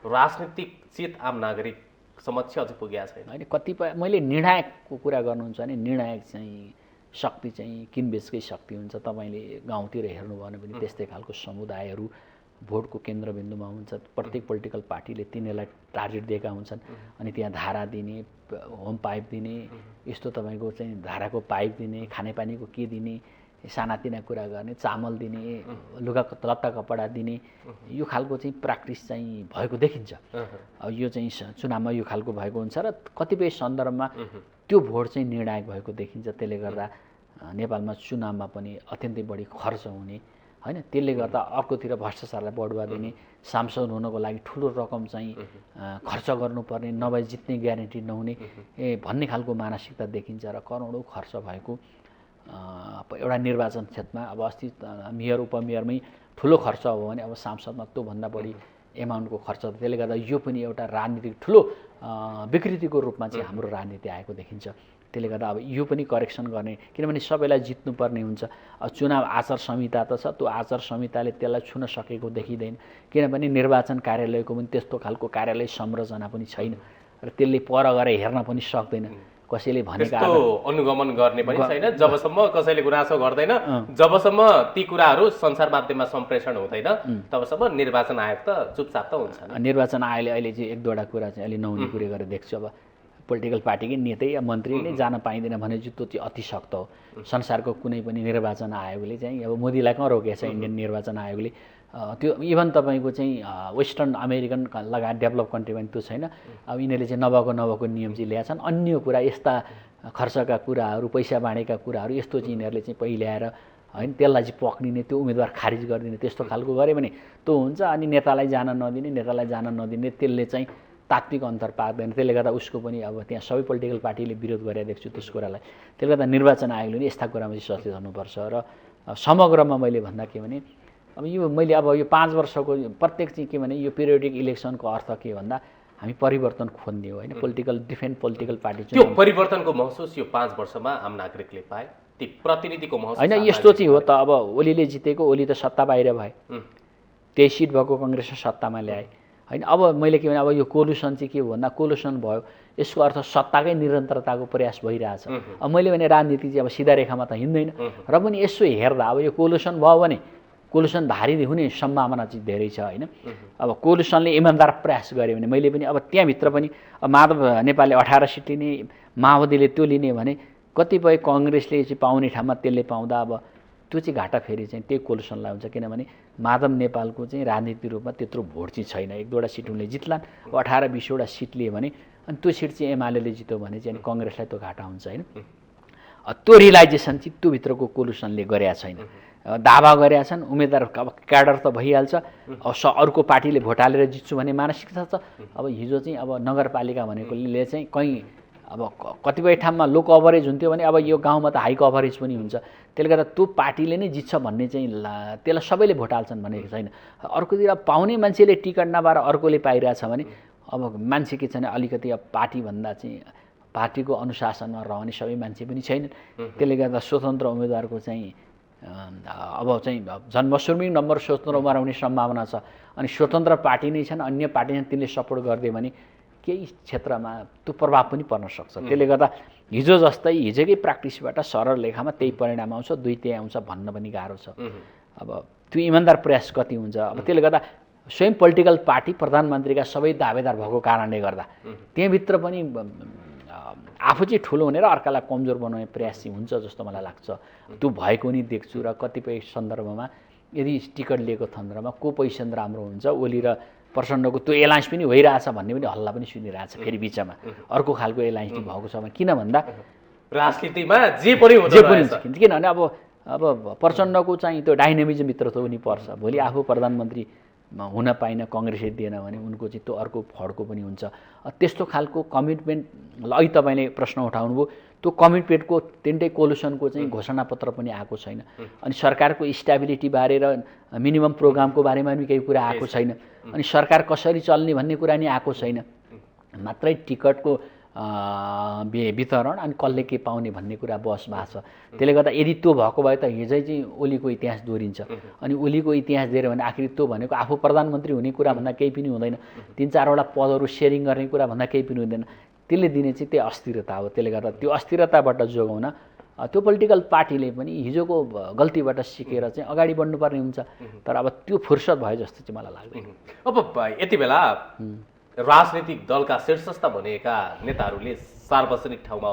राजनीतिक चेत आम नागरिक समक्ष अझै पुगेको छैन होइन। कतिपय मैले निर्णायकको कुरा गर्नुहुन्छ भने निर्णायक चाहिँ शक्ति चाहिँ किनबेचकै शक्ति हुन्छ। तपाईँले गाउँतिर हेर्नुभयो भने त्यस्तै खालको समुदायहरू भोटको केन्द्रबिन्दुमा हुन्छ। प्रत्येक पोलिटिकल पार्टीले तिनीहरूलाई टार्गेट दिएका हुन्छन् अनि त्यहाँ धारा दिने होम पाइप दिने यस्तो तपाईँको चाहिँ धाराको पाइप दिने खानेपानीको के दिने सानातिना कुरा गर्ने चामल दिने लुगा लत्ता कपडा दिने यो खालको चाहिँ प्र्याक्टिस चाहिँ भएको देखिन्छ। अब यो चाहिँ चुनावमा यो खालको भएको हुन्छ र कतिपय सन्दर्भमा त्यो भोट चाहिँ निर्णायक भएको देखिन्छ। त्यसले गर्दा नेपालमा चुनावमा पनि अत्यन्तै बढी खर्च हुने होइन। त्यसले गर्दा अर्कोतिर भ्रष्टाचारलाई बढुवा दिने सांसद हुनको लागि ठुलो रकम चाहिँ खर्च गर्नुपर्ने नभए जित्ने ग्यारेन्टी नहुने भन्ने खालको मानसिकता देखिन्छ र करोडौँ खर्च भएको एउटा निर्वाचन क्षेत्रमा अब अस्ति मेयर उपमेयरमै ठुलो खर्च हो भने अब सांसदमा त्योभन्दा बढी एमाउन्टको खर्च। त्यसले गर्दा यो पनि एउटा राजनीतिक ठुलो विकृतिको रूपमा चाहिँ हाम्रो राजनीति आएको देखिन्छ। त्यसले गर्दा अब यो पनि करेक्सन गर्ने किनभने सबैलाई जित्नुपर्ने हुन्छ। चुनाव आचार संहिता त छ त्यो आचार संहिताले त्यसलाई छुन सकेको देखिँदैन किनभने निर्वाचन कार्यालयको पनि त्यस्तो खालको कार्यालय संरचना पनि छैन र त्यसले पर गएर हेर्न पनि सक्दैन। कसैले भनेका अनुगमन गर्ने पनि छैन जबसम्म कसैले गुनासो गर्दैन जबसम्म ती कुराहरू सञ्चार माध्यममा सम्प्रेषण हुँदैन तबसम्म निर्वाचन आयोग त चुपचाप त हुन्छ। निर्वाचन आयोगले अहिले चाहिँ एक दुईवटा कुरा चाहिँ अहिले नहुने कुरो गरेर देख्छु। अब पोलिटिकल पार्टीकै नेतै या मन्त्री नै जान पाइँदैन भने चाहिँ त्यो चाहिँ अति सख्त हो। संसारको कुनै पनि निर्वाचन आयोगले चाहिँ अब मोदीलाई कहाँ रोकेको छ इन्डियन निर्वाचन आयोगले त्यो इभन तपाईँको चाहिँ वेस्टर्न अमेरिकन लगायत डेभलप कन्ट्रीमा त्यो छैन। अब यिनीहरूले चाहिँ नभएको नियम चाहिँ ल्याएछन्। अन्य कुरा यस्ता खर्चका कुराहरू पैसा बाँडेका कुराहरू यस्तो चाहिँ यिनीहरूले चाहिँ पहिला ल्याएर होइन त्यसलाई चाहिँ पक्रिने त्यो उम्मेदवार खारिज गरिदिने त्यस्तो खालको गऱ्यो भने त्यो हुन्छ। अनि नेतालाई जान नदिने त्यसले चाहिँ तात्विक अन्तर पार्दैन। त्यसले गर्दा उसको पनि अब त्यहाँ सबै पोलिटिकल पार्टीले विरोध गरेर देख्छु त्यस कुरालाई। त्यसले गर्दा निर्वाचन आयोगले नि यस्ता कुरामा चाहिँ सचेत हुनुपर्छ र समग्रमा मैले भन्दा के भने अब यो मैले अब यो 5 वर्षको प्रत्येक चाहिँ के भने यो पिरियोडिक इलेक्सनको अर्थ के भन्दा हामी परिवर्तन खोज्ने हो होइन। डिफ्रेन्ट पोलिटिकल पार्टी त्यो परिवर्तनको महसुस यो 5 वर्षमा आम नागरिकले पाए ती प्रतिनिधिको महसुस होइन। यस्तो चाहिँ हो त अब ओलीले जितेको ओली त सत्ता बाहिर भए 23 सिट भएको कङ्ग्रेसले सत्तामा ल्याए होइन। अब मैले के भने अब यो कोलुसन चाहिँ के हो भन्दा कोलुसन भयो यसको अर्थ सत्ताकै निरन्तरताको प्रयास भइरहेछ। अब मैले भने राजनीति चाहिँ अब सिधा रेखामा त हिँड्दैन र पनि यसो हेर्दा अब यो कोलुसन भयो भने कोलुसन भारी हुने सम्भावना चाहिँ धेरै छ होइन। अब कोलुसनले इमान्दार प्रयास गर्यो भने मैले पनि अब त्यहाँभित्र पनि माधव नेपालले 18 सिट लिने माओवादीले त्यो लिने भने कतिपय कङ्ग्रेसले चाहिँ पाउने ठाउँमा त्यसले पाउँदा अब त्यो चाहिँ घाटा फेरि चाहिँ त्यही कोलुसनलाई हुन्छ किनभने माधव नेपालको चाहिँ राजनीतिक रूपमा त्यत्रो भोट चाहिँ छैन। 1-2वटा सिट उनले जित्लान् 18-20वटा सिट लिए भने अनि त्यो सिट चाहिँ एमालेले जित्यो भने चाहिँ कङ्ग्रेसलाई त्यो घाटा हुन्छ होइन। त्यो रियलाइजेसन चाहिँ त्योभित्रको कोलुसनले गरेका छैन। दावा गरेका छन् उम्मेदवार अब क्याडर त भइहाल्छ अब अर्को पार्टीले भोट हालेर जित्छु भन्ने मानसिकता छ। अब हिजो चाहिँ अब नगरपालिका भनेकोले चाहिँ कहीँ अब कतिपय ठाउँमा लो कभरेज हुन्थ्यो भने अब यो गाउँमा त हाई कभरेज पनि हुन्छ। त्यसले गर्दा त्यो पार्टीले नै जित्छ भन्ने चाहिँ त्यसलाई सबैले भोट हाल्छन् भनेको छैन। अर्कोतिर पाउने मान्छेले टिकट नपाएर अर्कोले पाइरहेछ भने अब मान्छे के छ भने अलिकति अब पार्टीभन्दा चाहिँ पार्टीको अनुशासनमा रहने सबै मान्छे पनि छैनन्। त्यसले गर्दा स्वतन्त्र उम्मेदवारको चाहिँ अब चाहिँ जन्मसुर्मी नम्बर स्वतन्त्र उम्मेदवार हुने सम्भावना छ। अनि स्वतन्त्र पार्टी नै छन् अन्य पार्टी तिनले सपोर्ट गरिदियो भने केही क्षेत्रमा त्यो प्रभाव पनि पर्न सक्छ। त्यसले गर्दा हिजो जस्तै हिजोकै प्र्याक्टिसबाट सरल लेखामा त्यही परिणाम आउँछ त्यही आउँछ भन्न पनि गाह्रो छ। अब त्यो इमान्दार प्रयास कति हुन्छ। अब त्यसले गर्दा स्वयं पोलिटिकल पार्टी प्रधानमन्त्रीका सबै दावेदार भएको कारणले गर्दा त्यहाँभित्र पनि आफू चाहिँ ठुलो हुने र अर्कालाई कमजोर बनाउने प्रयास चाहिँ हुन्छ जस्तो मलाई लाग्छ। त्यो भएको नि देख्छु र कतिपय सन्दर्भमा यदि टिकट लिएको सन्दर्भमा को पोजिसन राम्रो हुन्छ, ओली र प्रचण्डको त्यो एलायन्स पनि भइरहेछ भन्ने पनि हल्ला पनि सुनिरहेछ फेरि बिचमा अर्को खालको एलायन्स भएको छ भने। किन भन्दा राजनीतिमा जे पनि हुन्छ किनभने अब प्रचण्डको चाहिँ त्यो डाइनामिजमभित्र त उनी पर्छ। भोलि आफू प्रधानमन्त्री हुन पाइन, कङ्ग्रेसले दिएन भने उनको चाहिँ त्यो अर्को फड्को पनि हुन्छ। त्यस्तो खालको कमिटमेन्ट अहिले तपाईँले प्रश्न उठाउनुभयो, त्यो कमिटमेन्टको तिनटै कोलुसनको चाहिँ घोषणापत्र पनि आएको छैन। अनि सरकारको स्टेबिलिटी बारे र मिनिमम प्रोग्रामको बारेमा पनि केही कुरा आएको छैन। अनि सरकार कसरी चल्ने भन्ने कुरा नि आएको छैन। मात्रै टिकटको वितरण अनि कसले के पाउने भन्ने कुरा बहस भएको छ। त्यसले गर्दा यदि त्यो भएको भए त हिजै चाहिँ ओलीको इतिहास दोहोरिन्छ। अनि ओलीको इतिहास दिएर भने आखिर त्यो भनेको आफू प्रधानमन्त्री हुने कुरा भन्दा केही पनि हुँदैन, 3-4वटा पदहरू सेयरिङ गर्ने कुरा भन्दा केही पनि हुँदैन। त्यसले दिने चाहिँ त्यो अस्थिरता हो। त्यसले गर्दा त्यो अस्थिरताबाट जोगाउन त्यो पोलिटिकल पार्टीले पनि हिजोको गल्तीबाट सिकेर चाहिँ अगाडि बढ्नुपर्ने हुन्छ। तर अब त्यो फुर्सद भयो जस्तो चाहिँ मलाई लाग्दैन। अब यति बेला राजनीतिक दलका शीर्षस्थ भनेका नेताहरूले सार्वजनिक ठाउँमा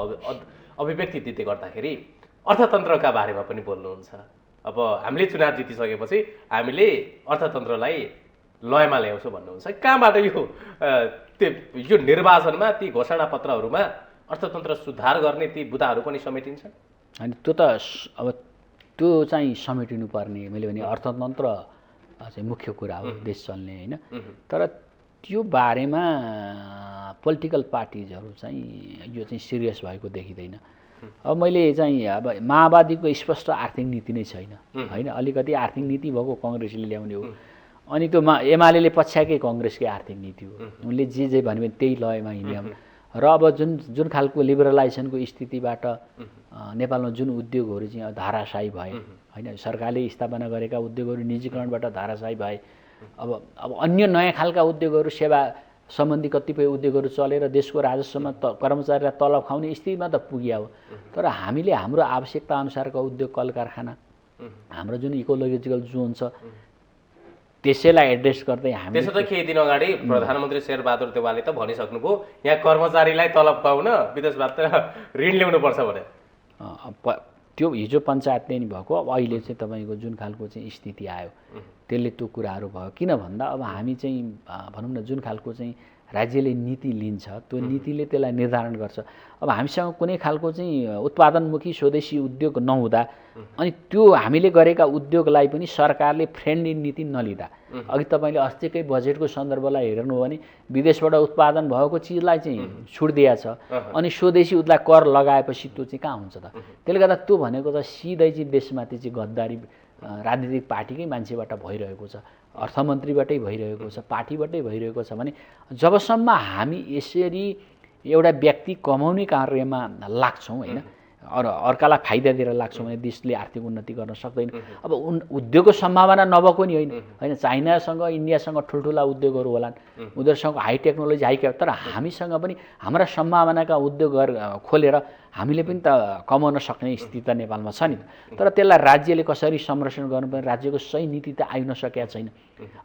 अभिव्यक्ति दिँदै गर्दाखेरि अर्थतन्त्रका बारेमा पनि बोल्नुहुन्छ। अब हामीले चुनाव जितिसकेपछि हामीले अर्थतन्त्रलाई लयमा ल्याउँछौँ भन्नुहुन्छ। कहाँबाट यो निर्वाचनमा ती घोषणापत्रहरूमा अर्थतन्त्र सुधार गर्ने ती बुदाहरू पनि समेटिन्छन्? अनि त्यो त अब त्यो चाहिँ समेटिनुपर्ने, मैले भने अर्थतन्त्र चाहिँ मुख्य कुरा हो देश चल्ने होइन। तर त्यो बारेमा पोलिटिकल पार्टिजहरू चाहिँ यो चाहिँ सिरियस भएको देखिँदैन। अब मैले चाहिँ अब माओवादीको स्पष्ट आर्थिक नीति नै छैन होइन। अलिकति आर्थिक नीति भएको कङ्ग्रेसले ल्याउने हो। अनि त्यो एमाले पछ्याएकै कङ्ग्रेसकै आर्थिक नीति हो। उनले जे भन्यो भने त्यही लयमा हिँड्यौँ। र अब जुन खालको लिबरलाइजेसनको स्थितिबाट नेपालमा जुन उद्योगहरू चाहिँ धाराशायी भए होइन, सरकारले स्थापना गरेका उद्योगहरू निजीकरणबाट धाराशायी भए। अब अन्य नयाँ खालका उद्योगहरू, सेवा सम्बन्धी कतिपय उद्योगहरू चलेर देशको राजस्वमा कर्मचारीलाई तलब खुवाउने स्थितिमा त पुग्या हो। तर हामीले हाम्रो आवश्यकता अनुसारका उद्योग कल कारखाना, हाम्रो जुन इकोलोजिकल जोन छ त्यसैलाई एड्रेस गर्दै हामी त्यसो त केही दिन अगाडि प्रधानमन्त्री शेरबहादुर देवालले त भनिसक्नुभयो यहाँ कर्मचारीलाई तलब पाउन विदेशबाट ऋण ल्याउनुपर्छ भने। त्यो हिजो पञ्चायतले नि भएको। अब अहिले चाहिँ तपाईँको जुन खालको चाहिँ स्थिति आयो त्यसले त्यो कुराहरू भयो। किन भन्दा अब हामी चाहिँ भनौँ न जुन खालको चाहिँ राज्यले नीति लिन्छ त्यो नीतिले त्यसलाई निर्धारण गर्छ। अब हामीसँग कुनै खालको चाहिँ उत्पादनमुखी स्वदेशी उद्योग नहुँदा अनि त्यो हामीले गरेका उद्योगलाई पनि सरकारले फ्रेन्डली नीति नलिँदा, अघि तपाईँले अस्तिकै बजेटको सन्दर्भलाई हेर्नु हो भने विदेशबाट उत्पादन भएको चिजलाई चाहिँ छुट दिएछ अनि स्वदेशी उसलाई कर लगाएपछि त्यो चाहिँ कहाँ हुन्छ त? त्यसले गर्दा त्यो भनेको त सिधै चाहिँ देशमाथि चाहिँ गद्दारी राजनीतिक पार्टीकै मान्छेबाट भइरहेको छ, अर्थमन्त्रीबाटै भइरहेको छ, पार्टीबाटै भइरहेको छ भने जबसम्म हामी यसरी एउटा व्यक्ति कमाउने कार्यमा लाग्छौँ होइन, अर्कालाई फाइदा दिएर लाग्छौँ भने देशले आर्थिक उन्नति गर्न सक्दैन। अब उद्योगको सम्भावना नभएको नि होइन, चाइनासँग इन्डियासँग ठुल्ठुला उद्योगहरू होलान्, उनीहरूसँग हाई टेक्नोलोजी तर हामीसँग पनि हाम्रा सम्भावनाका उद्योगहरू खोलेर हामीले पनि त कमाउन सक्ने स्थिति त नेपालमा छ नि। तर त्यसलाई राज्यले कसरी संरक्षण गर्नुपर्ने, राज्यको सही नीति त आइ नसकेका छैन।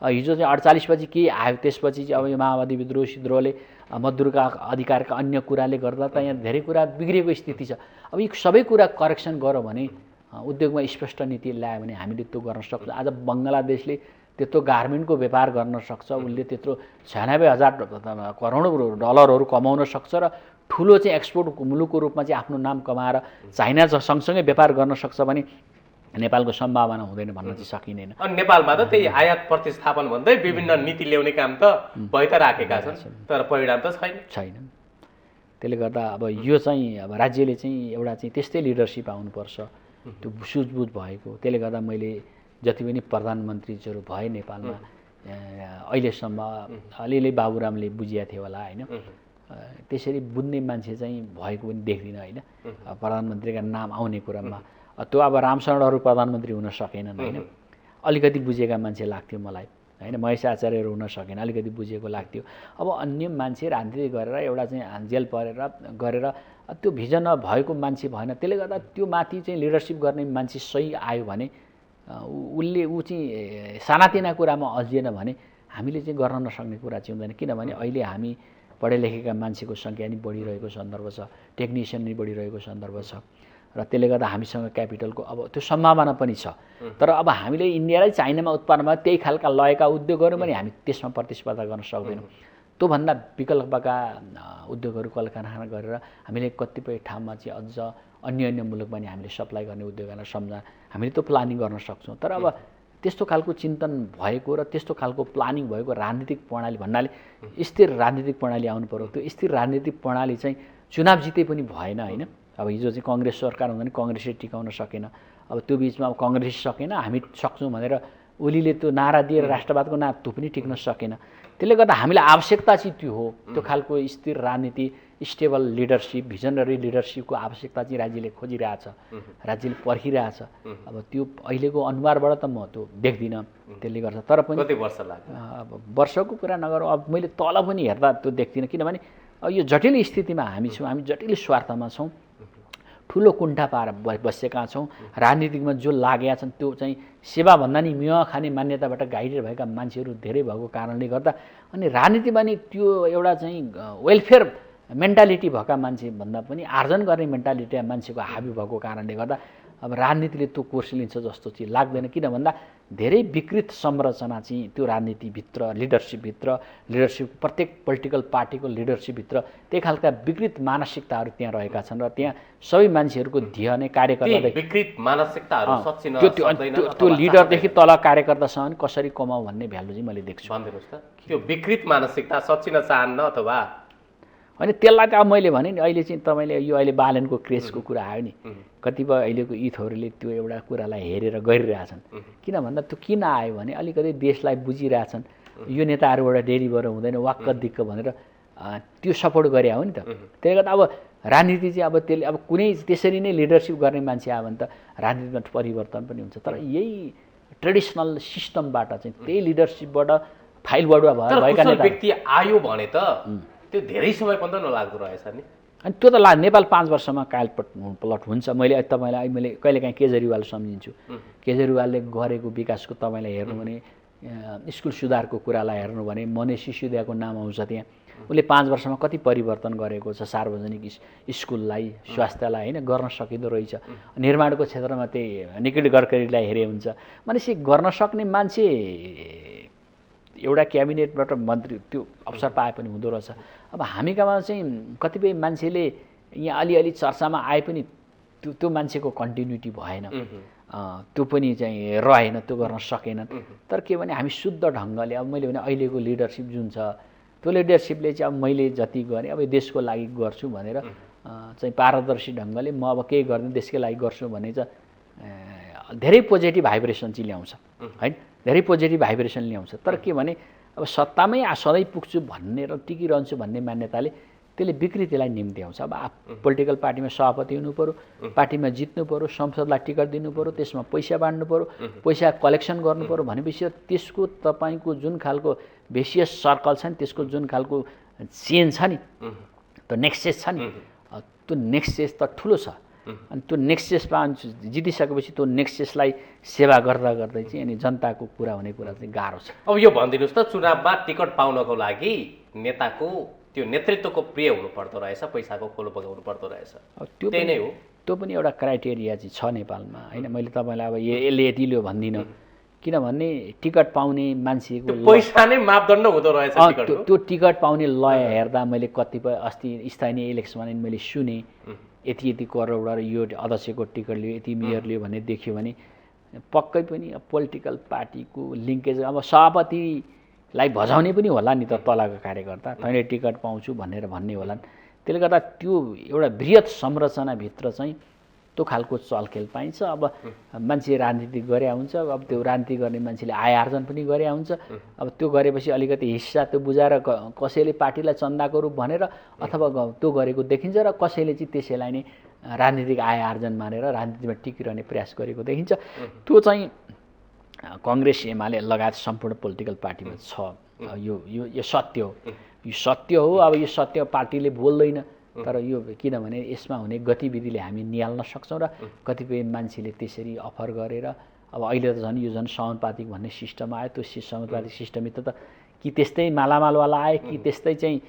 हिजो चाहिँ 48 पछि के आयो, त्यसपछि चाहिँ अब यो माओवादी विद्रोहले मजदुरका अधिकारका अन्य कुराले गर्दा त यहाँ धेरै कुरा बिग्रिएको स्थिति छ। अब यी सबै कुरा करेक्सन गऱ्यो भने उद्योगमा स्पष्ट नीति ल्यायो भने हामीले त्यो गर्न सक्छौँ। आज बङ्गलादेशले त्यत्रो गार्मेन्टको व्यापार गर्न सक्छ, उसले त्यत्रो 96,000 करोड डलरहरू कमाउन सक्छ र ठुलो चाहिँ एक्सपोर्ट मुलुकको रूपमा चाहिँ आफ्नो नाम कमाएर चाइना सँगसँगै व्यापार गर्न सक्छ भने नेपालको सम्भावना हुँदैन भन्न चाहिँ सकिँदैन। अनि नेपालमा त त्यही आयात प्रतिस्थापन भन्दै विभिन्न नीति ल्याउने काम त भइ त राखेका छन्, तर परिणाम त छैन। त्यसले गर्दा अब यो चाहिँ अब राज्यले चाहिँ एउटा चाहिँ त्यस्तै लिडरसिप आउनुपर्छ, त्यो सुझबुझ भएको। त्यसले गर्दा मैले जति पनि प्रधानमन्त्रीहरू भए नेपालमा अहिलेसम्म अलिअलि बाबुरामले बुझिया थियो होला होइन, त्यसरी बुझ्ने मान्छे चाहिँ भएको पनि देख्दिनँ होइन। प्रधानमन्त्रीका नाम आउने कुरामा त्यो अब रामशरणहरू प्रधानमन्त्री हुन सकेनन् होइन, अलिकति बुझेका मान्छे लाग्थ्यो मलाई होइन, महेश आचार्यहरू हुन सकेन, अलिकति बुझेको लाग्थ्यो। अब अन्य मान्छे राजनीति गरेर एउटा चाहिँ जेल गरेर त्यो भिजन भएको मान्छे भएन। त्यसले गर्दा त्यो माथि चाहिँ लिडरसिप गर्ने मान्छे सही आयो भने ऊ चाहिँ सानातिना कुरामा अल्झिएन भने हामीले चाहिँ गर्न नसक्ने कुरा चाहिँ हुँदैन। किनभने अहिले हामी पढे लेखेका मान्छेको सङ्ख्या नि बढिरहेको सन्दर्भ छ, टेक्निसियन नि बढिरहेको सन्दर्भ छ र त्यसले गर्दा हामीसँग क्यापिटलको अब त्यो सम्भावना पनि छ। तर अब हामीले इन्डियालाई चाइनामा उत्पादनमा त्यही खालका लयका उद्योग गऱ्यौँ भने हामी त्यसमा प्रतिस्पर्धा गर्न सक्दैनौँ। त्योभन्दा विकल्पका उद्योगहरू कल कारखाना गरेर हामीले कतिपय ठाउँमा चाहिँ अझ अन्य मुलुकमा नि हामीले सप्लाई गर्ने उद्योगहरूलाई हामीले त्यो प्लानिङ गर्न सक्छौँ। तर अब त्यस्तो खालको चिन्तन भएको र त्यस्तो खालको प्लानिङ भएको राजनीतिक प्रणाली भन्नाले स्थिर राजनीतिक प्रणाली आउनु पर्यो। त्यो स्थिर राजनीतिक प्रणाली चाहिँ चुनाव जिते पनि भएन होइन। अब हिजो चाहिँ कङ्ग्रेस सरकार हुँदा नि कङ्ग्रेसले टिकाउन सकेन। अब त्यो बिचमा अब कङ्ग्रेस सकेन, हामी सक्छौँ भनेर ओलीले त्यो नारा दिएर राष्ट्रवादको नारा त्यो पनि टिक्न सकेन। त्यसले गर्दा हामीलाई आवश्यकता चाहिँ त्यो हो, त्यो खालको स्थिर राजनीति, स्टेबल लिडरसिप, भिजनरी लिडरसिपको आवश्यकता चाहिँ राज्यले खोजिरहेछ, राज्यले पर्खिरहेछ। अब त्यो अहिलेको अनुहारबाट त म त्यो देख्दिनँ, त्यसले गर्दा। तर पनि कति वर्ष लाग्यो? अब वर्षको कुरा नगरौँ, अब मैले तल पनि हेर्दा त्यो देख्दिनँ। किनभने अब यो जटिल स्थितिमा हामी छौँ, हामी जटिल स्वार्थमा छौँ, ठुलो कुण्ठा पाएर बसेका छौँ। राजनीतिकमा जो लागेका छन् त्यो चाहिँ सेवाभन्दा नि मेवा खाने मान्यताबाट गाइडेड भएका मान्छेहरू धेरै भएको कारणले गर्दा अनि राजनीतिमा नि त्यो एउटा चाहिँ वेलफेयर मेन्टालिटी भएका मान्छे भन्दा पनि आर्जन गर्ने मेन्टालिटी मान्छेको हाबी भएको कारणले गर्दा अब राजनीतिले त्यो कोर्स लिन्छ जस्तो चाहिँ लाग्दैन। किन भन्दा धेरै विकृत संरचना चाहिँ त्यो राजनीतिभित्र, लिडरसिप प्रत्येक पोलिटिकल पार्टीको लिडरसिपभित्र त्यही खालका विकृत मानसिकताहरू त्यहाँ रहेका छन् र त्यहाँ सबै मान्छेहरूको ध्येय नै कार्यकर्ता विकृत मानसिकताहरू सच्चिन त्यो लिडरदेखि तल कार्यकर्तासँग कसरी कमाऊ भन्ने भ्यालु चाहिँ मैले देख्छु। भनिदिनुहोस् त, त्यो विकृत मानसिकता सच्चिन चाहन्न अथवा होइन त्यसलाई त अब मैले भने नि अहिले चाहिँ तपाईँले यो अहिले बालनको क्रेजको कुरा आयो नि, कतिपय अहिलेको युथहरूले त्यो एउटा कुरालाई हेरेर गरिरहेछन्। किन भन्दा त्यो किन आयो भने अलिकति देशलाई बुझिरहेछन्, यो नेताहरूबाट डेलिभर हुँदैन वाक्क दिक्क भनेर त्यो सपोर्ट गरे हो नि त। त्यसले गर्दा अब राजनीति चाहिँ अब त्यसले अब कुनै त्यसरी नै लिडरसिप गर्ने मान्छे आयो भने त राजनीतिमा परिवर्तन पनि हुन्छ। तर यही ट्रेडिसनल सिस्टमबाट चाहिँ त्यही लिडरसिपबाट फाइल बढुवा भएका नेता व्यक्ति आयो भने त त्यो धेरै समय पनि त नलाग्दो रहेछ नि। अनि त्यो त नेपाल 5 वर्षमा कालपलट हुन्छ। मैले कहिलेकाहीँ केजरीवाल सम्झिन्छु। केजरीवालले गरेको विकासको तपाईँलाई हेर्नु भने स्कुल सुधारको कुरालाई हेर्नु भने मनेश सिसोदियाको नाम आउँछ त्यहाँ। उसले 5 वर्षमा कति परिवर्तन गरेको छ सार्वजनिक स्कुललाई, स्वास्थ्यलाई होइन गर्न सकिँदो रहेछ। निर्माणको क्षेत्रमा त्यही नितिन गडकरीलाई हेरे हुन्छ भनेपछि गर्न सक्ने मान्छे एउटा क्याबिनेटबाट मन्त्री त्यो अवसर पाए पनि हुँदो रहेछ। अब हामी कहाँ चाहिँ कतिपय मान्छेले यहाँ अलिअलि चर्चामा आए पनि त्यो मान्छेको कन्टिन्युटी भएन, त्यो पनि चाहिँ रहेन, त्यो गर्न सकेनन्। तर के भने हामी शुद्ध ढङ्गले अब मैले भने अहिलेको लिडरसिप जुन छ त्यो लिडरसिपले चाहिँ अब मैले जति गरेँ अब देशको लागि गर्छु भनेर चाहिँ पारदर्शी ढङ्गले म अब केही गर्ने देशकै लागि गर्छु भने चाहिँ धेरै पोजिटिभ भाइब्रेसन चाहिँ ल्याउँछ होइन, धेरै पोजिटिभ भाइब्रेसन ल्याउँछ। तर के भने अब सत्तामै सधैँ पुग्छु भन्ने र टिकिरहन्छु भन्ने मान्यताले त्यसले विकृतिलाई निम्ति आउँछ। अब पोलिटिकल पार्टीमा सभापति हुनु पऱ्यो, पार्टीमा जित्नु पऱ्यो, संसदलाई टिकट दिनु पऱ्यो, त्यसमा पैसा बाँड्नु पऱ्यो, पैसा कलेक्सन गर्नु पऱ्यो भनेपछि त्यसको तपाईँको जुन खालको भेसियस सर्कल छ नि, त्यसको जुन खालको चेन छ नि, त्यो नेक्सेस छ नि, त्यो नेक्सेस त ठुलो छ। अनि त्यो नेक्सेसमा जितिसकेपछि त्यो नेक्सेसलाई सेवा गर्दा गर्दै चाहिँ अनि जनताको कुरा हुने कुरा चाहिँ गाह्रो छ। अब यो भनिदिनुहोस् त, चुनावमा टिकट पाउनको लागि नेताको त्यो नेतृत्वको प्रिय हुनुपर्दो रहेछ, पैसाको खोलो बगाउनु पर्दो रहेछ, त्यो त्यही नै हो। त्यो पनि एउटा क्राइटेरिया चाहिँ छ नेपालमा होइन। मैले तपाईँलाई अब यसले यति लियो भन्दिनँ, किनभने टिकट पाउने मान्छेको पैसा नै मापदण्ड हुँदो रहेछ। त्यो टिकट पाउने लय हेर्दा मैले कतिपय अस्ति स्थानीय इलेक्सनमा मैले सुने यति करोड र यो अध्यक्षको टिकट लियो, यति मेयर लियो भन्ने देख्यो भने पक्कै पनि पोलिटिकल पार्टीको लिङ्केज अब सभापतिलाई भजाउने पनि होला नि त तलका कार्यकर्ता, तैँले टिकट पाउँछु भनेर भन्ने होलान्। त्यसले गर्दा त्यो एउटा बृहत संरचनाभित्र चाहिँ त्यो खालको चलखेल पाइन्छ। अब मान्छे राजनीति गरे हुन्छ, अब त्यो राजनीति गर्ने मान्छेले आय आर्जन पनि गरे हुन्छ। अब त्यो गरेपछि अलिकति हिस्सा त्यो बुझाएर कसैले पार्टीलाई चन्दाको रूप भनेर अथवा त्यो गरेको देखिन्छ र कसैले चाहिँ त्यसैलाई नै राजनीतिक आय आर्जन मानेर राजनीतिमा टिकिरहने प्रयास गरेको देखिन्छ। त्यो चाहिँ कङ्ग्रेस एमाले लगायत सम्पूर्ण पोलिटिकल पार्टीमा छ। यो सत्य हो, यो सत्य हो। अब यो सत्य पार्टीले बोल्दैन, तर यो किनभने यसमा हुने गतिविधिले हामी निहाल्न सक्छौँ र कतिपय मान्छेले त्यसरी अफर गरेर अब अहिले त झन् यो झन् समानुपातिक भन्ने सिस्टम आयो। त्यो समानुपातिक सिस्टमभित्र त कि त्यस्तै मालामालवाला आए कि त्यस्तै चाहिँ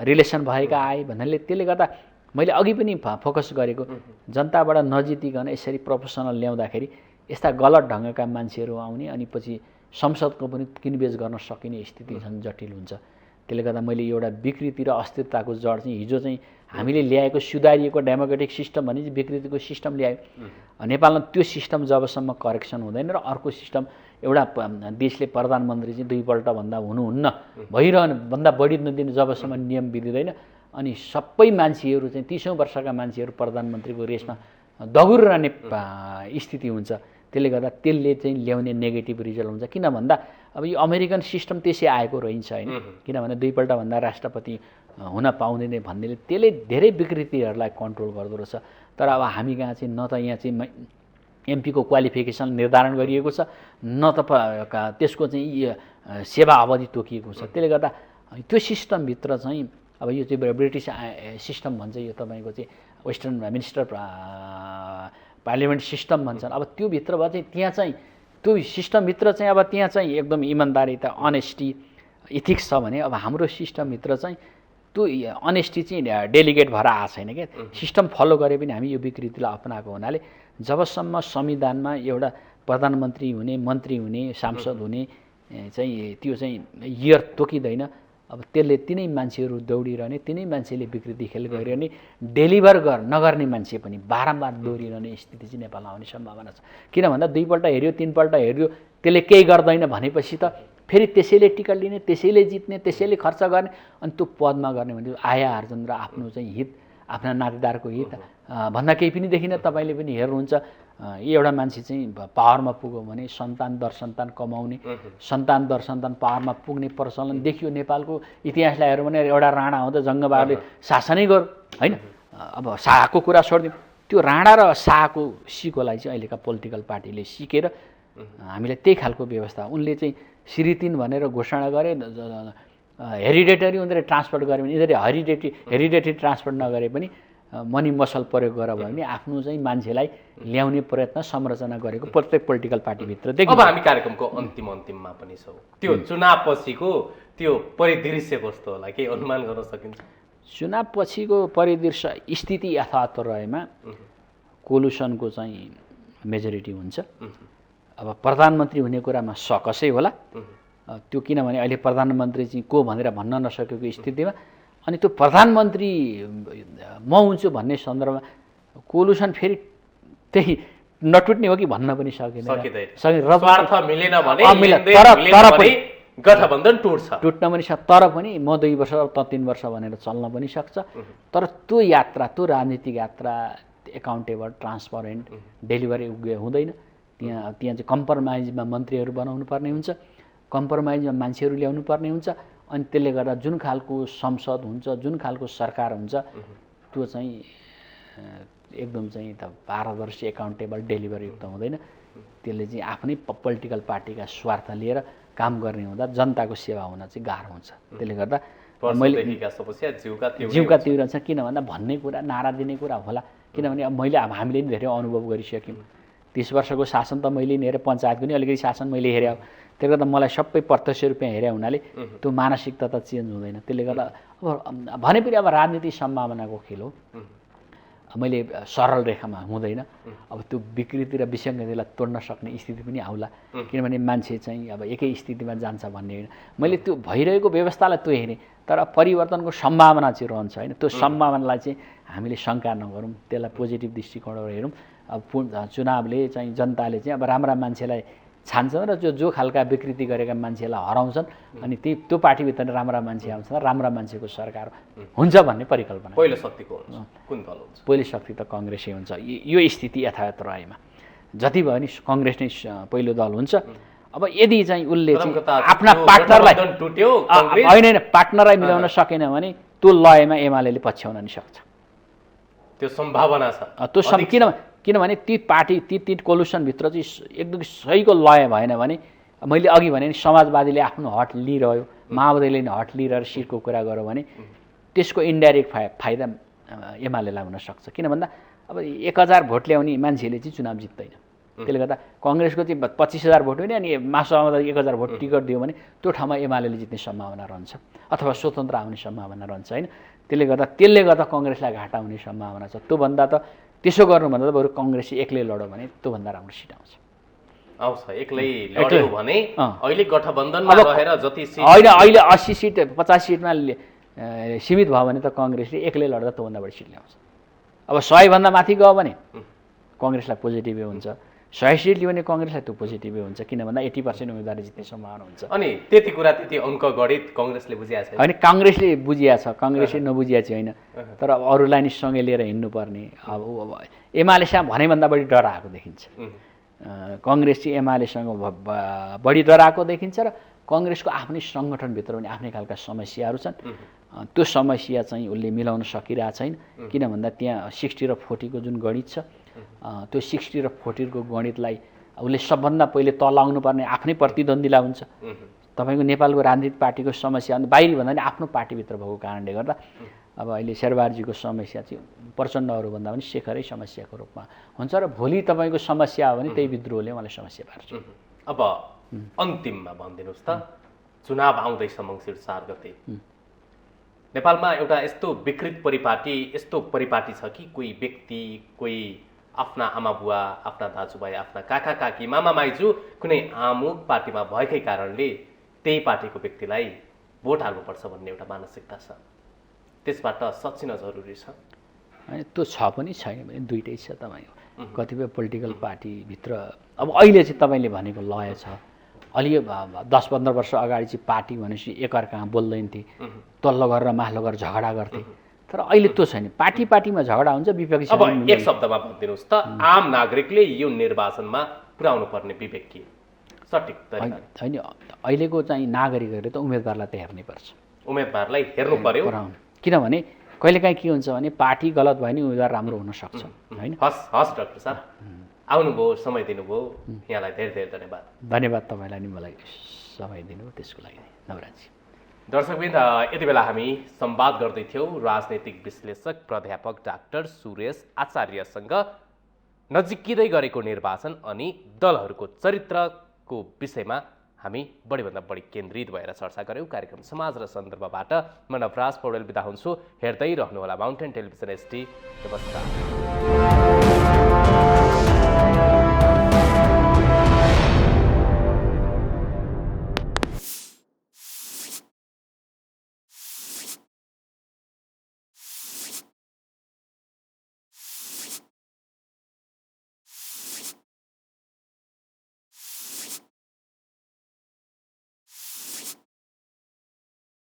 रिलेसन भएका आए भन्नाले त्यसले गर्दा मैले अघि पनि फोकस गरेको जनताबाट नजितिकन यसरी प्रोफेसनल ल्याउँदाखेरि यस्ता गलत ढङ्गका मान्छेहरू आउने अनि पछि संसदको पनि किनबेच गर्न सकिने स्थिति झन् जटिल हुन्छ। त्यसले गर्दा मैले एउटा विकृति र अस्थिरताको जड चाहिँ हिजो चाहिँ हामीले ल्याएको सुधारिएको डेमोक्रेटिक सिस्टम भने चाहिँ विकृतिको सिस्टम ल्यायो। नेपालमा त्यो सिस्टम जबसम्म करेक्सन हुँदैन र अर्को सिस्टम एउटा देशले प्रधानमन्त्री चाहिँ 2 पल्टभन्दा हुनुहुन्न भइरहनु भन्दा बढी नदिनु जबसम्म नियम बिग्रिँदैन अनि सबै मान्छेहरू चाहिँ 30औं वर्षका मान्छेहरू प्रधानमन्त्रीको रेसमा दगुरिरहने स्थिति हुन्छ। त्यसले गर्दा त्यसले चाहिँ ल्याउने नेगेटिभ रिजल्ट हुन्छ। किन भन्दा अब यो अमेरिकन सिस्टम त्यसै आएको रहन्छ होइन, किनभने 2 पल्टभन्दा राष्ट्रपति हुन पाउँदैन भन्नेले त्यसले धेरै विकृतिहरूलाई कन्ट्रोल गर्दो रहेछ। तर अब हामी कहाँ चाहिँ न त यहाँ चाहिँ एमपीको क्वालिफिकेसन निर्धारण गरिएको छ न त त्यसको चाहिँ सेवा अवधि तोकिएको छ। त्यसले गर्दा त्यो सिस्टमभित्र चाहिँ अब यो चाहिँ ब्रिटिस सिस्टम भन्छ, यो तपाईँको चाहिँ वेस्टर्न मिनिस्टर पार्लियामेन्ट सिस्टम भन्छन्। अब त्यो भित्रबाट चाहिँ त्यहाँ चाहिँ त्यो सिस्टमभित्र चाहिँ अब त्यहाँ चाहिँ एकदम इमान्दारिता अनेस्टी इथिक्स छ भने अब हाम्रो सिस्टमभित्र चाहिँ त्यो अनेस्टी चाहिँ डेलिगेट भएर आएको छैन क्या। सिस्टम फलो गरे पनि हामी यो विकृतिलाई अपनाएको हुनाले जबसम्म संविधानमा एउटा प्रधानमन्त्री हुने मन्त्री हुने सांसद हुने चाहिँ त्यो चाहिँ इयर तोकिँदैन अब त्यसले तिनै मान्छेहरू दौडिरहने तिनै मान्छेले विकृति खेल गरिरहने डेलिभर नगर्ने मान्छे पनि बारम्बार दोहोरिरहने स्थिति चाहिँ नेपालमा आउने सम्भावना छ। किन भन्दा 2 पल्ट हेऱ्यो 3 पल्ट हेऱ्यो त्यसले केही गर्दैन भनेपछि त फेरि त्यसैले टिकट लिने त्यसैले जित्ने त्यसैले खर्च गर्ने अनि त्यो पदमा गर्ने भने आया आर्जन र आफ्नो चाहिँ हित आफ्ना नातेदारको हित भन्दा केही पनि देखिन। तपाईँले पनि हेर्नुहुन्छ एउटा मान्छे चाहिँ पावरमा पुग्यो भने सन्तान दर सन्तान कमाउने सन्तान दर सन्तान पावरमा पुग्ने प्रचलन देखियो। नेपालको इतिहासलाई हेऱ्यो भने एउटा राणा हुँदा जङ्गबहादुरले शासनै गर्यो होइन। अब शाहको कुरा छोडिदिउँ, त्यो राणा र शाहको सिकोलाई चाहिँ अहिलेका पोलिटिकल पार्टीले सिकेर हामीलाई त्यही खालको व्यवस्था उनले चाहिँ श्री 3 भनेर घोषणा गरे हेरिडेटरी उनीहरूले ट्रान्सफर गरे भने यिनीहरूले हेरिडेटरी ट्रान्सफर नगरे पनि मनी मसल प्रयोग गर भने आफ्नो चाहिँ मान्छेलाई ल्याउने प्रयत्न संरचना गरेको प्रत्येक पोलिटिकल पार्टीभित्र देखिन्छ। अब हामी कार्यक्रमको अन्तिममा पनि छौँ, त्यो चुनाव पछिको त्यो परिदृश्य कस्तो होला के अनुमान गर्न सकिन्छ? चुनाव पछिको परिदृश्य स्थिति यथावत रहेमा कोलुसनको चाहिँ मेजोरिटी हुन्छ। अब प्रधानमन्त्री हुने कुरामा सकसै होला त्यो, किनभने अहिले प्रधानमन्त्री चाहिँ को भनेर भन्न नसकेको स्थितिमा अनि त्यो प्रधानमन्त्री म हुन्छु भन्ने सन्दर्भमा कोलुसन फेरि त्यही नटुट्ने हो कि भन्न पनि गठबन्धन टुट्न पनि सक्छ। तर पनि म 2 वर्ष त 3 वर्ष भनेर चल्न पनि सक्छ। तर त्यो यात्रा त्यो राजनीतिक यात्रा एकाउन्टेबल ट्रान्सपरेन्ट डेलिभरी हुँदैन। त्यहाँ चाहिँ कम्प्रोमाइजमा मन्त्रीहरू बनाउनु पर्ने हुन्छ, कम्प्रोमाइजमा मान्छेहरू ल्याउनु पर्ने हुन्छ अनि त्यसले गर्दा जुन खालको संसद हुन्छ जुन खालको सरकार हुन्छ त्यो चाहिँ एकदम चाहिँ त पारदर्शी एकाउन्टेबल डेलिभरी युक्त हुँदैन। त्यसले चाहिँ आफ्नै पोलिटिकल पार्टीका स्वार्थ लिएर काम गर्ने हुँदा जनताको सेवा हुन चाहिँ गाह्रो हुन्छ। त्यसले गर्दा मैले जिउका तीव्र छ। किन भन्दा भन्ने कुरा नारा दिने कुरा होला, किनभने अब मैले हामीले नि धेरै अनुभव गरिसक्यौँ। 30 वर्षको शासन त मैले हेरेँ, पञ्चायतको नि अलिकति शासन मैले हेरेँ। त्यसले गर्दा मलाई सबै प्रत्यक्ष रूपमा हेरे हुनाले त्यो मानसिकता त चेन्ज हुँदैन। त्यसले गर्दा अब भने पनि अब राजनीति सम्भावनाको खेल हो, मैले सरल रेखामा हुँदैन। अब त्यो विकृति र विसङ्गतिलाई तोड्न सक्ने स्थिति पनि आउला, किनभने मान्छे चाहिँ अब एकै स्थितिमा जान्छ भन्ने होइन। मैले त्यो भइरहेको व्यवस्थालाई त्यो हेरेँ, तर परिवर्तनको सम्भावना चाहिँ रहन्छ होइन। त्यो सम्भावनालाई चाहिँ हामीले शङ्का नगरौँ, त्यसलाई पोजिटिभ दृष्टिकोणबाट हेरौँ। अब चुनावले चाहिँ जनताले चाहिँ अब राम्रा मान्छेलाई छान्छन् र जो खालका विकृति गरेका मान्छेलाई हराउँछन् अनि त्यो पार्टीभित्र राम्रा मान्छे आउँछन् र राम्रा मान्छेको सरकार हुन्छ भन्ने परिकल्पना। पहिलो शक्ति कुन दल हुन्छ? पहिलो शक्ति त कङ्ग्रेसै हुन्छ। यो स्थिति यथावत रहेमा जति भयो नि कङ्ग्रेस नै पहिलो दल हुन्छ। अब यदि चाहिँ उसले चाहिँ आफ्ना पार्टनरलाई होइन पार्टनरलाई मिलाउन सकेन भने त्यो लयमा एमाले पछ्याउन नि सक्छ, त्यो सम्भावना छ। त्यो किनभने ती पार्टी ती कोलुसनभित्र चाहिँ एकदम सहीको लय भएन भने मैले अघि भने समाजवादीले आफ्नो हट लिइरह्यो, माओवादीले हट लिइरहेर सिटको कुरा गर्यो भने त्यसको इन्डाइरेक्ट फाइदा एमालेलाई हुन सक्छ। किन भन्दा अब 1000 भोट ल्याउने मान्छेले चाहिँ चुनाव जित्दैन, त्यसले गर्दा कङ्ग्रेसको चाहिँ 25,000 भोट हुने अनि मासुमा 1,000 भोट टिकट दियो भने त्यो ठाउँमा एमाले जित्ने सम्भावना रहन्छ अथवा स्वतन्त्र आउने सम्भावना रहन्छ होइन। त्यसले गर्दा कङ्ग्रेसलाई घाटा हुने सम्भावना छ। त्योभन्दा त त्यसो गर्नुभन्दा त बरु कङ्ग्रेस एक्लै लड्यो भने त्योभन्दा राम्रो सिट आउँछ। एक्लै लड्यो भने अहिले गठबन्धनमा रहेर जति सिट होइन, अहिले 80 सिट 50 सिटमा सीमित भयो भने त कङ्ग्रेसले एक्लै लड्दा त्योभन्दा बढी सिट ल्याउँछ। अब 100 भन्दा माथि गयो भने कङ्ग्रेसलाई पोजिटिभै हुन्छ, 100 सिट लियो भने कङ्ग्रेसलाई त्यो पोजिटिभै हुन्छ, किन भन्दा 80% उम्मेदवार जित्ने सम्भावना हुन्छ। अनि त्यति कुरा त्यति अङ्क गणित कङ्ग्रेसले बुझिएको छ होइन, काङ्ग्रेसले बुझिएको छ, कङ्ग्रेसले नबुझिएको चाहिँ होइन, तर अरूलाई नि सँगै लिएर हिँड्नुपर्ने। अब एमालेसँग भनेभन्दा बढी डर आएको देखिन्छ। कङ्ग्रेस चाहिँ एमालेसँग बढी डर आएको देखिन्छ र कङ्ग्रेसको आफ्नै सङ्गठनभित्र पनि आफ्नै खालका समस्याहरू छन्। त्यो समस्या चाहिँ उसले मिलाउन सकिरहेको छैन, किन भन्दा त्यहाँ 60 र 40 को जुन गणित छ त्यो 60 र 40 को गणितलाई उसले सबभन्दा पहिले तलाउनु पर्ने आफ्नै प्रतिद्वन्द्वीलाई हुन्छ। तपाईँको नेपालको राजनीतिक पार्टीको समस्या बाहिरी भन्दा पनि आफ्नो पार्टीभित्र भएको कारणले गर्दा अब अहिले शेरबहादुरजीको समस्या चाहिँ प्रचण्डहरूभन्दा पनि शेखरै समस्याको रूपमा हुन्छ र भोलि तपाईँको समस्या हो भने त्यही विद्रोहले उहाँलाई समस्या पार्छ। अब अन्तिममा भनिदिनुहोस् त, चुनाव आउँदैछ मङ्सिर 4 गते, नेपालमा एउटा यस्तो विकृत परिपाटी छ कि कोही व्यक्ति, कोही आफ्ना आमा बुवा, आफ्ना दाजुभाइ, आफ्ना काका काकी, मामा माइजू कुनै आमुक पार्टीमा भएकै कारणले त्यही पार्टीको व्यक्तिलाई भोट हाल्नुपर्छ भन्ने एउटा मानसिकता छ। त्यसबाट सच्चिन जरुरी छ? होइन, त्यो छ पनि छैन भने दुइटै छ। तपाईँको कतिपय पोलिटिकल पार्टीभित्र अब अहिले चाहिँ तपाईँले भनेको लय छ। अलि 10-15 वर्ष अगाडि चाहिँ पार्टी भनेपछि एकअर्कामा बोल्दैन थिए, तल्लो गरेर माथिल्लो गरेर झगडा गर्थे, तर अहिले त्यो छैन। पार्टीमा झगडा हुन्छ, विपक्षी। अब एक शब्दमा भनिदिनुहोस् त, आम नागरिकले यो निर्वाचनमा पुर्याउनु पर्ने विवेक के सठिक तरिका? होइन, अहिलेको चाहिँ नागरिकहरूले त उम्मेदवारलाई त हेर्नै पर्छ, उम्मेदवारलाई हेर्नु पर्यो। किनभने कहिलेकाहीँ के हुन्छ भने पार्टी गलत भयो भने उम्मेदवार राम्रो हुनसक्छ होइन। हस् डाक्टर साहब, आउनुभयो, समय दिनुभयो, यहाँलाई धेरै धेरै धन्यवाद। धन्यवाद तपाईँलाई नि मलाई समय दिनुभयो त्यसको लागि नवराजी। दर्शकवृन्द, यति बेला हामी संवाद गर्दैथ्यौँ राजनैतिक विश्लेषक प्राध्यापक डाक्टर सुरेश आचार्यसँग नजिकिँदै गरेको निर्वाचन अनि दलहरूको चरित्रको विषयमा हामी बढीभन्दा बढी केन्द्रित भएर चर्चा गऱ्यौँ। कार्यक्रम समाज र सन्दर्भबाट म नवराज पौडेल बिदा हुन्छु। हेर्दै रहनुहोला माउन्टेन टेलिभिजन HD। नमस्कार।